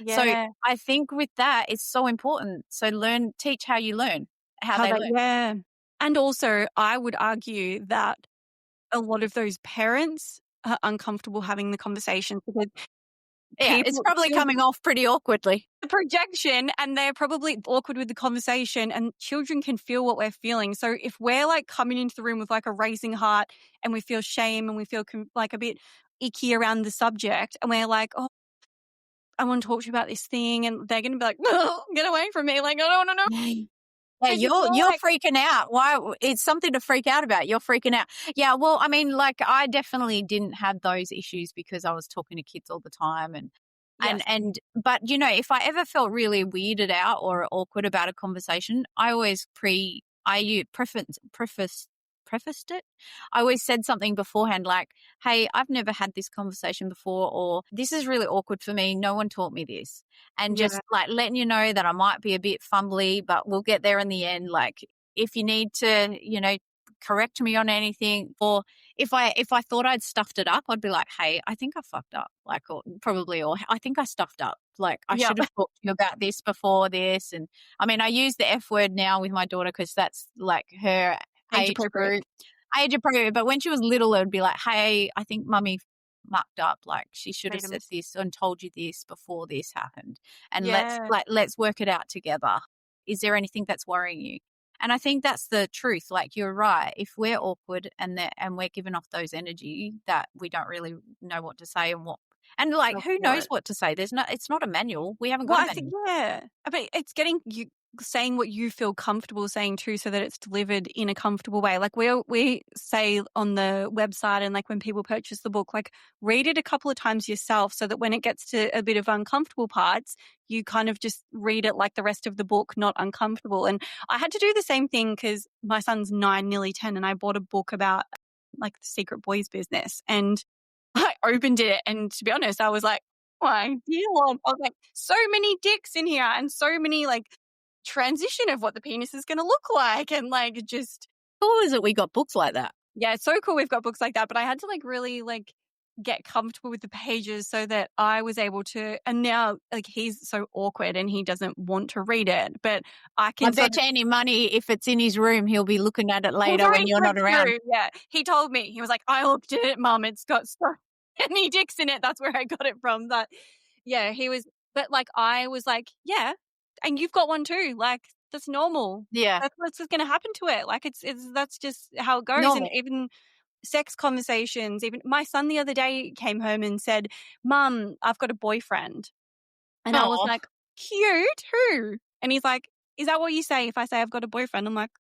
So Yeah. I think with that, it's so important. So teach how you learn, how they learn. Yeah. And also, I would argue that a lot of those parents are uncomfortable having the conversation because Yeah, it's probably children- coming off pretty awkwardly. the projection, and they're probably awkward with the conversation, and children can feel what we're feeling. So if we're like coming into the room with like a racing heart and we feel shame and we feel like a bit icky around the subject, and we're like, oh, I want to talk to you about this thing, and they're going to be like, oh, get away from me. Like, I don't want to know. Yeah, you're freaking out. Why? It's something to freak out about. You're freaking out. Yeah, well, I mean, like I definitely didn't have those issues because I was talking to kids all the time, but you know, if I ever felt really weirded out or awkward about a conversation, I always prefaced it. I always said something beforehand like, hey, I've never had this conversation before, or this is really awkward for me. No one taught me this. And just like letting you know that I might be a bit fumbly, but we'll get there in the end. Like if you need to, you know, correct me on anything, or if I thought I'd stuffed it up, I'd be like, hey, I think I fucked up, like, or I think I stuffed up. Like I should have talked to you about this before this. And I mean, I use the F word now with my daughter because that's like her age appropriate. But when she was little, it would be like, hey, I think mummy mucked up. Like she should have said this and told you this before this happened. And let's work it out together. Is there anything that's worrying you? And I think that's the truth. Like you're right. If we're awkward and we're giving off those energy that we don't really know what to say and like who knows what to say? It's not a manual. We haven't got a manual. I mean, it's getting you saying what you feel comfortable saying too, so that it's delivered in a comfortable way. Like we say on the website, and like when people purchase the book, like read it a couple of times yourself, so that when it gets to a bit of uncomfortable parts, you kind of just read it like the rest of the book, not uncomfortable. And I had to do the same thing because my son's 9, nearly 10, and I bought a book about like the secret boys business, and I opened it, and to be honest, I was like, my dear Lord, I was like, so many dicks in here, and so many like transition of what the penis is going to look like, and like just cool is it we got books like that. Yeah, it's so cool we've got books like that, but I had to like really like get comfortable with the pages so that I was able to. And now like he's so awkward and he doesn't want to read it, but I can bet you any money if it's in his room he'll be looking at it later when you're not around. Yeah, he told me, he was like, I looked at it, Mum, it's got so many dicks in it. That's where I got it from. But yeah, but like I was like, yeah, and you've got one too. Like that's normal. Yeah, that's what's going to happen to it. Like it's that's just how it goes. Normal. And even sex conversations. Even my son the other day came home and said, Mum, I've got a boyfriend. And I was like, cute, who? And he's like, is that what you say if I say I've got a boyfriend? I'm like,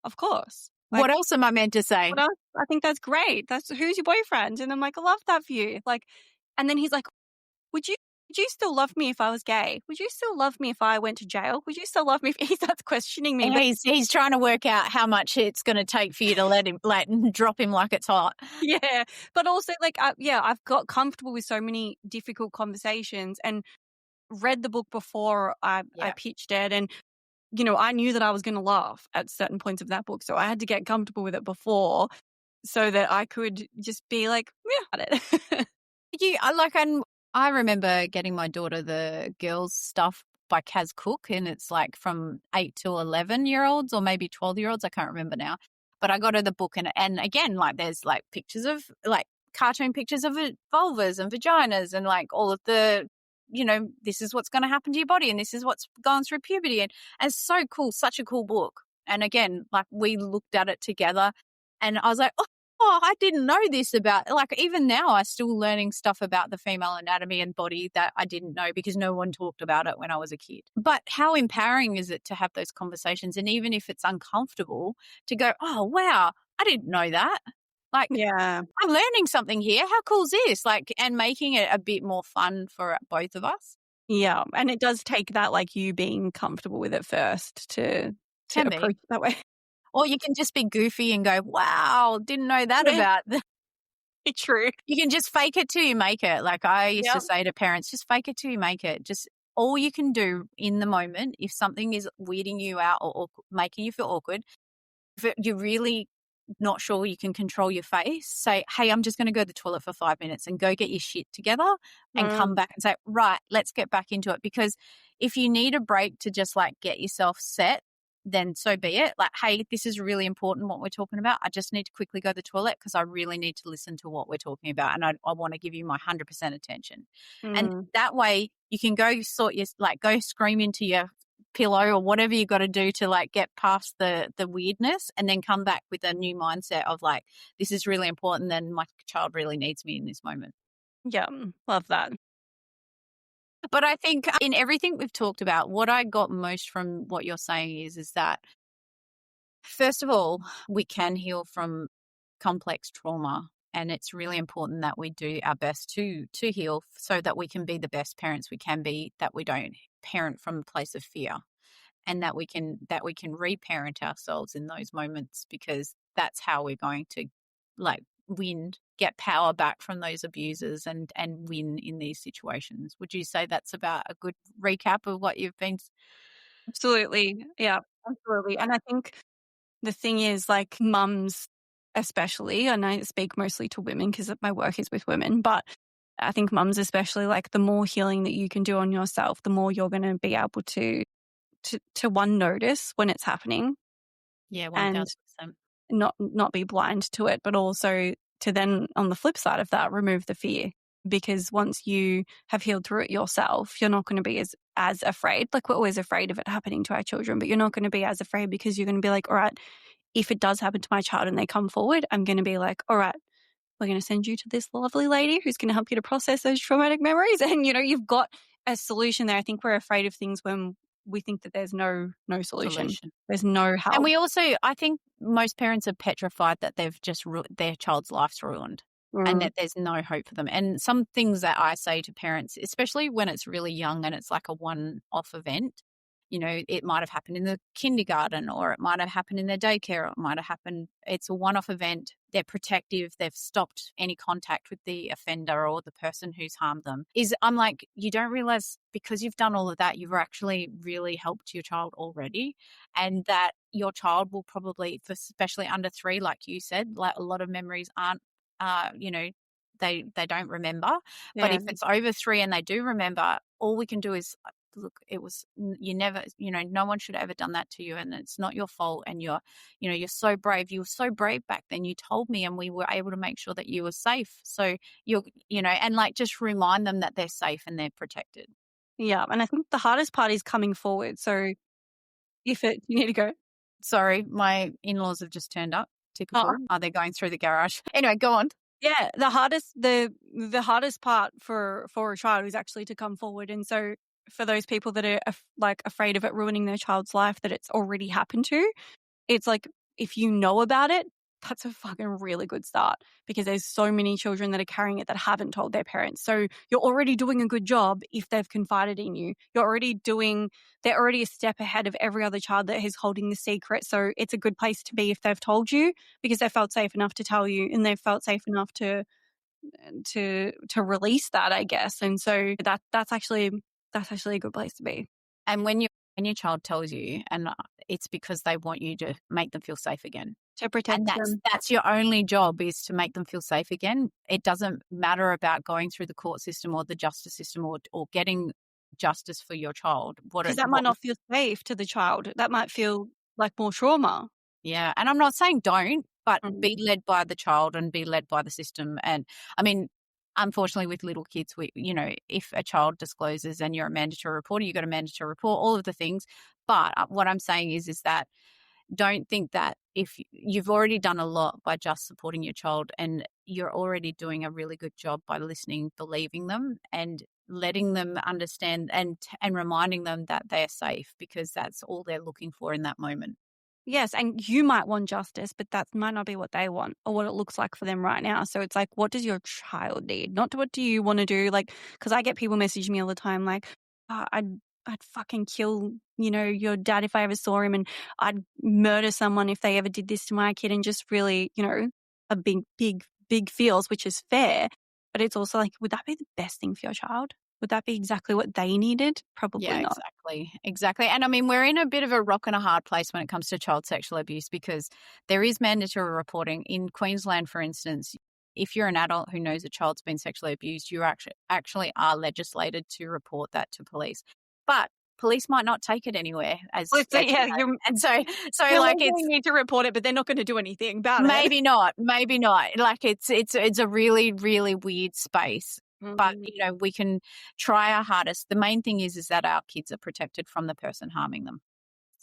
of course. Like, what else am I meant to say? What else? I think that's great. Who's your boyfriend? And I'm like, I love that for you. Like, and then he's like, would you still love me if I was gay? Would you still love me if I went to jail? Would you still love me if he starts questioning me? And he's trying to work out how much it's going to take for you to let him, like, drop him like it's hot. Yeah. But also, like, I've got comfortable with so many difficult conversations and read the book before I pitched it. And, you know, I knew that I was going to laugh at certain points of that book. So I had to get comfortable with it before so that I could just be like, yeah, at it. I remember getting my daughter the girls' stuff by Kaz Cook, and it's like from 8 to 11-year-olds or maybe 12-year-olds. I can't remember now. But I got her the book, and again, like there's like pictures of like cartoon pictures of vulvas and vaginas and like all of the, you know, this is what's going to happen to your body and this is what's gone through puberty. And it's so cool, such a cool book. And again, like we looked at it together and I was like, oh, I didn't know this about, like, even now I'm still learning stuff about the female anatomy and body that I didn't know because no one talked about it when I was a kid. But how empowering is it to have those conversations? And even if it's uncomfortable, to go, oh, wow, I didn't know that. Like, yeah, I'm learning something here. How cool is this? Like, and making it a bit more fun for both of us. Yeah. And it does take that, like, you being comfortable with it first to approach it that way. Or you can just be goofy and go, wow, didn't know that about True. You can just fake it till you make it. Like I used to Yep. say to parents, just fake it till you make it. Just all you can do in the moment, if something is weirding you out or making you feel awkward, if you're really not sure you can control your face, say, hey, I'm just going to go to the toilet for 5 minutes and go get your shit together and come back and say, right, let's get back into it. Because if you need a break to just like get yourself set, then so be it. Like, hey, this is really important what we're talking about. I just need to quickly go to the toilet because I really need to listen to what we're talking about. And I want to give you my 100% attention. And that way you can go go scream into your pillow or whatever you got to do to like get past the weirdness and then come back with a new mindset of like, this is really important. Then my child really needs me in this moment. Yeah. Love that. But I think in everything we've talked about, what I got most from what you're saying is that, first of all, we can heal from complex trauma. And it's really important that we do our best to heal so that we can be the best parents we can be, that we don't parent from a place of fear, and that we can reparent ourselves in those moments, because that's how we're going to like get power back from those abusers and win in these situations. Would you say that's about a good recap of what you've been? Absolutely. Yeah, absolutely. And I think the thing is, like, mums especially, and I speak mostly to women because my work is with women, but I think mums especially, like, the more healing that you can do on yourself, the more you're going to be able to one, notice when it's happening Yeah, and 1000%. not be blind to it, but also to then, on the flip side of that, remove the fear. Because once you have healed through it yourself, you're not going to be as afraid. Like, we're always afraid of it happening to our children, but you're not going to be as afraid because you're going to be like, all right, if it does happen to my child and they come forward, I'm going to be like, all right, we're going to send you to this lovely lady who's going to help you to process those traumatic memories. And, you've got a solution there. I think we're afraid of things when we think that there's no solution. There's no help. And we also, I think most parents are petrified that they've just their child's life's ruined and that there's no hope for them. And some things that I say to parents, especially when it's really young and it's like a one-off event, it might have happened in the kindergarten, or it might have happened in their daycare, or it might have happened, it's a one-off event. They're protective. They've stopped any contact with the offender or the person who's harmed them. I'm like, you don't realize because you've done all of that, you've actually really helped your child already, and that your child will probably, especially under 3, like you said, like a lot of memories aren't, they don't remember. Yeah. But if it's over 3 and they do remember, all we can do is, look, it was, you never, no one should have ever done that to you, and it's not your fault, and you're so brave. You were so brave back then. You told me and we were able to make sure that you were safe. So and like just remind them that they're safe and they're protected. Yeah, and I think the hardest part is coming forward. So you need to go. Sorry, my in-laws have just turned up. Typical. Oh. They're going through the garage. Anyway, go on. Yeah, the hardest part for a child is actually to come forward. And so for those people that are afraid of it ruining their child's life that it's already happened to, it's like, if you know about it, that's a fucking really good start, because there's so many children that are carrying it that haven't told their parents. So you're already doing a good job if they've confided in you. They're already a step ahead of every other child that is holding the secret. So it's a good place to be if they've told you, because they felt safe enough to tell you, and they felt safe enough to release that, I guess. And so that's actually a good place to be. And when your child tells you, and it's because they want you to make them feel safe again. To protect them. And that's your only job, is to make them feel safe again. It doesn't matter about going through the court system or the justice system or getting justice for your child. Because that might not feel safe to the child. That might feel like more trauma. Yeah. And I'm not saying don't, but be led by the child and be led by the system. And I mean, unfortunately with little kids, if a child discloses and you're a mandatory reporter, you've got a mandatory report, all of the things. But what I'm saying is that don't think that if you've already done a lot by just supporting your child, and you're already doing a really good job by listening, believing them, and letting them understand and reminding them that they're safe, because that's all they're looking for in that moment. Yes, and you might want justice, but that might not be what they want or what it looks like for them right now. So it's like, what does your child need? Not what do you want to do? Like, because I get people messaging me all the time like, I'd fucking kill, your dad if I ever saw him, and I'd murder someone if they ever did this to my kid, and just really, a big big feels, which is fair. But it's also like, would that be the best thing for your child? Would that be exactly what they needed? Probably not. Exactly. And I mean, we're in a bit of a rock and a hard place when it comes to child sexual abuse because there is mandatory reporting. In Queensland, for instance, if you're an adult who knows a child's been sexually abused, you actually are legislated to report that to police. But police might not take it anywhere, as Well, so, you yeah, know. And so you like legally need to report it, but they're not going to do anything about it. maybe not. Like it's a really, really weird space. But, you know, we can try our hardest. The main thing is that our kids are protected from the person harming them.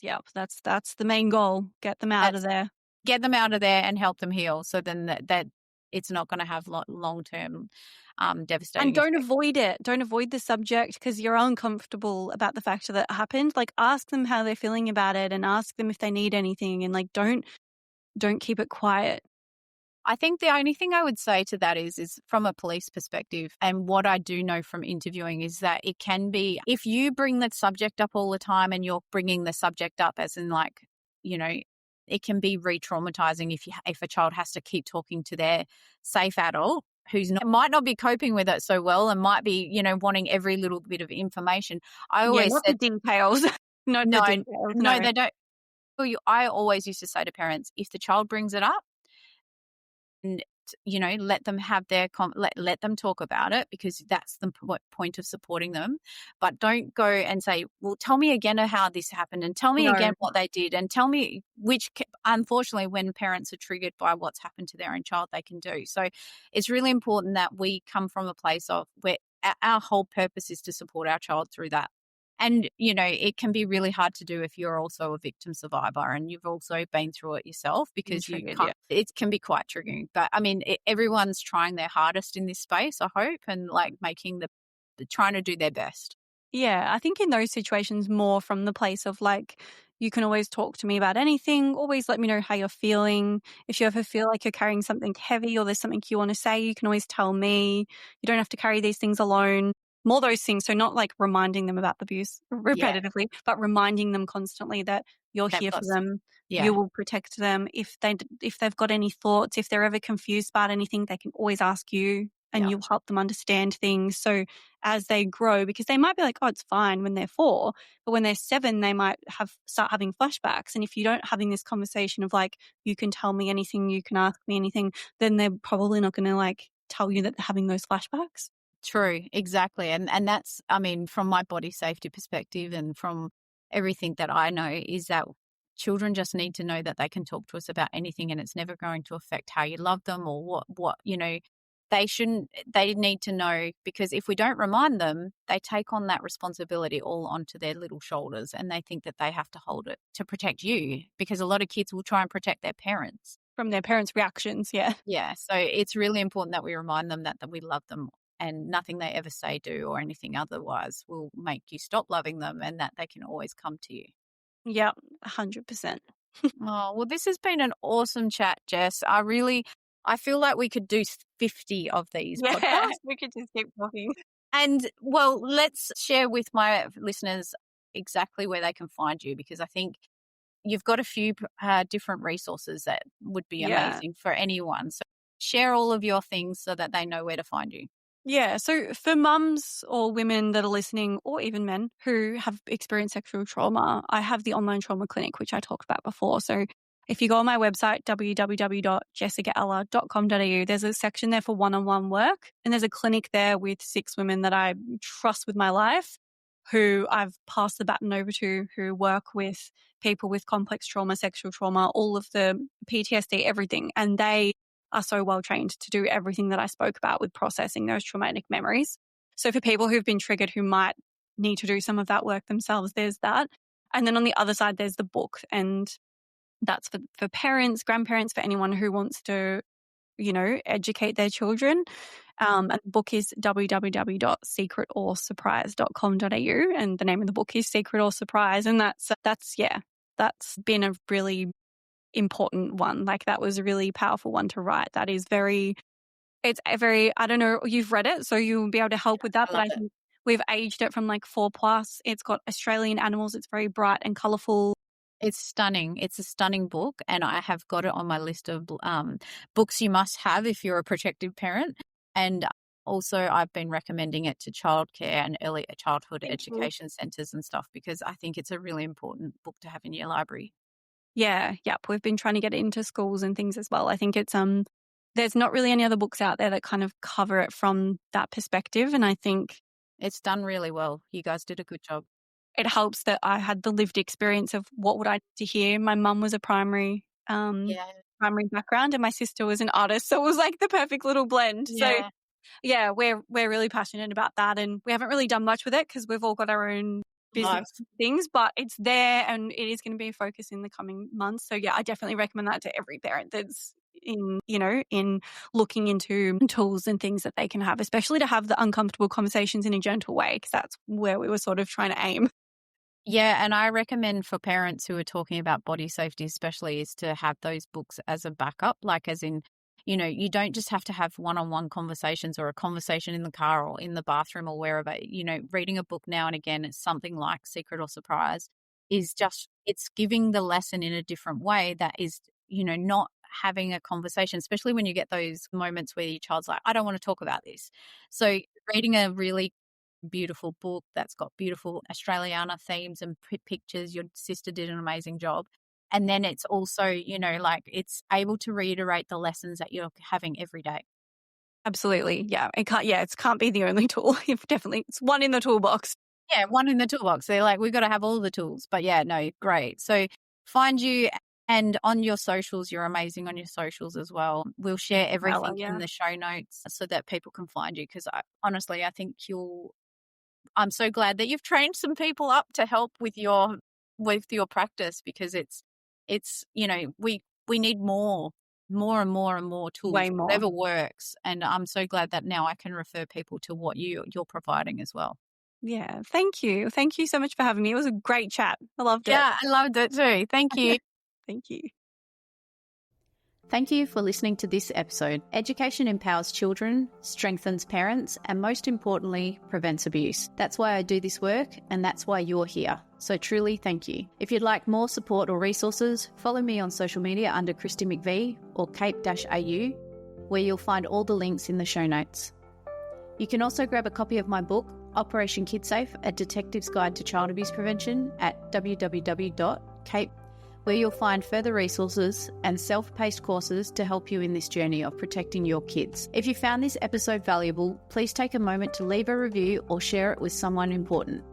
Yep, that's the main goal. Get them out of there. Get them out of there and help them heal. So then that it's not going to have long-term devastating And don't effects. avoid it. Don't avoid the subject because you're uncomfortable about the fact that it happened. Like, ask them how they're feeling about it and ask them if they need anything. And like, don't keep it quiet. I think the only thing I would say to that is from a police perspective, and what I do know from interviewing is that it can be, if you bring the subject up all the time and you're bringing the subject up as in like, you know, it can be re-traumatizing if a child has to keep talking to their safe adult who's might not be coping with it so well and might be, you know, wanting every little bit of information. I always not the details. No, they don't. I always used to say to parents, if the child brings it up, and, you know, let them have their let them talk about it because that's the point of supporting them. But don't go and say, well, tell me again how this happened and tell me again what they did and tell me unfortunately, when parents are triggered by what's happened to their own child, they can do. So it's really important that we come from a place of where our whole purpose is to support our child through that. And, you know, it can be really hard to do if you're also a victim survivor and you've also been through it yourself because it can be quite triggering. But I mean, everyone's trying their hardest in this space, I hope, and like trying to do their best. Yeah, I think in those situations more from the place of like, you can always talk to me about anything. Always let me know how you're feeling. If you ever feel like you're carrying something heavy or there's something you want to say, you can always tell me. You don't have to carry these things alone. More those things. So not like reminding them about the abuse repetitively, but reminding them constantly that you're here for them. You will protect them. If they've got any thoughts, if they're ever confused about anything, they can always ask you and you'll help them understand things. So as they grow, because they might be like, oh, it's fine when they're 4, but when they're 7, they might start having flashbacks. And if you don't having this conversation of like, you can tell me anything, you can ask me anything, then they're probably not going to like tell you that they're having those flashbacks. True, exactly. And that's, I mean, from my body safety perspective and from everything that I know is that children just need to know that they can talk to us about anything and it's never going to affect how you love them or what, you know, they need to know, because if we don't remind them, they take on that responsibility all onto their little shoulders and they think that they have to hold it to protect you, because a lot of kids will try and protect their parents. From their parents' reactions, yeah. Yeah, so it's really important that we remind them that we love them and nothing they ever say, do, or anything otherwise will make you stop loving them and that they can always come to you. Yeah, 100%. Oh, well, this has been an awesome chat, Jess. I feel like we could do 50 of these podcasts. We could just keep talking. And, well, let's share with my listeners exactly where they can find you, because I think you've got a few different resources that would be amazing for anyone. So share all of your things so that they know where to find you. Yeah, so for mums or women that are listening, or even men who have experienced sexual trauma, I have the online trauma clinic, which I talked about before. So if you go on my website, www.jessicaella.com.au, there's a section there for one-on-one work. And there's a clinic there with 6 women that I trust with my life, who I've passed the baton over to, who work with people with complex trauma, sexual trauma, all of the PTSD, everything. And they are so well trained to do everything that I spoke about with processing those traumatic memories. So for people who've been triggered who might need to do some of that work themselves, there's that. And then on the other side, there's the book. And that's for parents, grandparents, for anyone who wants to, you know, educate their children. And the book is www.secretorsurprise.com.au. And the name of the book is Secret or Surprise. And that's been a really important one. Like, that was a really powerful one to write. That is I don't know, you've read it, so you'll be able to help with that. But I think we've aged it from like 4+. It's got Australian animals. It's very bright and colourful. It's stunning. It's a stunning book, and I have got it on my list of books you must have if you're a protective parent. And also, I've been recommending it to childcare and early childhood education centres and stuff because I think it's a really important book to have in your library. Yeah, yep. We've been trying to get it into schools and things as well. I think it's there's not really any other books out there that kind of cover it from that perspective, and I think it's done really well. You guys did a good job. It helps that I had the lived experience of what would I need to hear. My mum was a primary background, and my sister was an artist, so it was like the perfect little blend. Yeah. So yeah, we're really passionate about that, and we haven't really done much with it because we've all got our own business things, but it's there and it is going to be a focus in the coming months. So yeah, I definitely recommend that to every parent that's in looking into tools and things that they can have, especially to have the uncomfortable conversations in a gentle way, because that's where we were sort of trying to aim. Yeah, and I recommend for parents who are talking about body safety especially is to have those books as a backup, like as in, you don't just have to have one-on-one conversations or a conversation in the car or in the bathroom or wherever. Reading a book now and again, it's something like Secret or Surprise, is just, it's giving the lesson in a different way that is, not having a conversation, especially when you get those moments where your child's like, I don't want to talk about this. So reading a really beautiful book that's got beautiful Australiana themes and pictures, your sister did an amazing job. And then it's also, it's able to reiterate the lessons that you're having every day. Absolutely. Yeah. It can't be the only tool. It's one in the toolbox. Yeah, one in the toolbox. They're like, we've got to have all the tools. But yeah, no, great. So find you, and on your socials, you're amazing on your socials as well. We'll share everything in the show notes so that people can find you, because honestly, I think I'm so glad that you've trained some people up to help with your practice, because it's we need more and more tools. Way more. Whatever works. And I'm so glad that now I can refer people to what you're providing as well. Yeah. Thank you. Thank you so much for having me. It was a great chat. I loved it. Yeah, I loved it too. Thank you. Thank you. Thank you for listening to this episode. Education empowers children, strengthens parents, and most importantly, prevents abuse. That's why I do this work, and that's why you're here. So truly, thank you. If you'd like more support or resources, follow me on social media under Kristi McVie or Cape-AU, where you'll find all the links in the show notes. You can also grab a copy of my book, Operation KidSafe, A Detective's Guide to Child Abuse Prevention, at www.cape, where you'll find further resources and self-paced courses to help you in this journey of protecting your kids. If you found this episode valuable, please take a moment to leave a review or share it with someone important.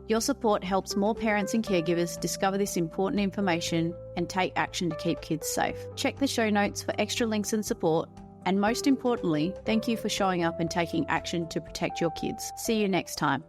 Your support helps more parents and caregivers discover this important information and take action to keep kids safe. Check the show notes for extra links and support. And most importantly, thank you for showing up and taking action to protect your kids. See you next time.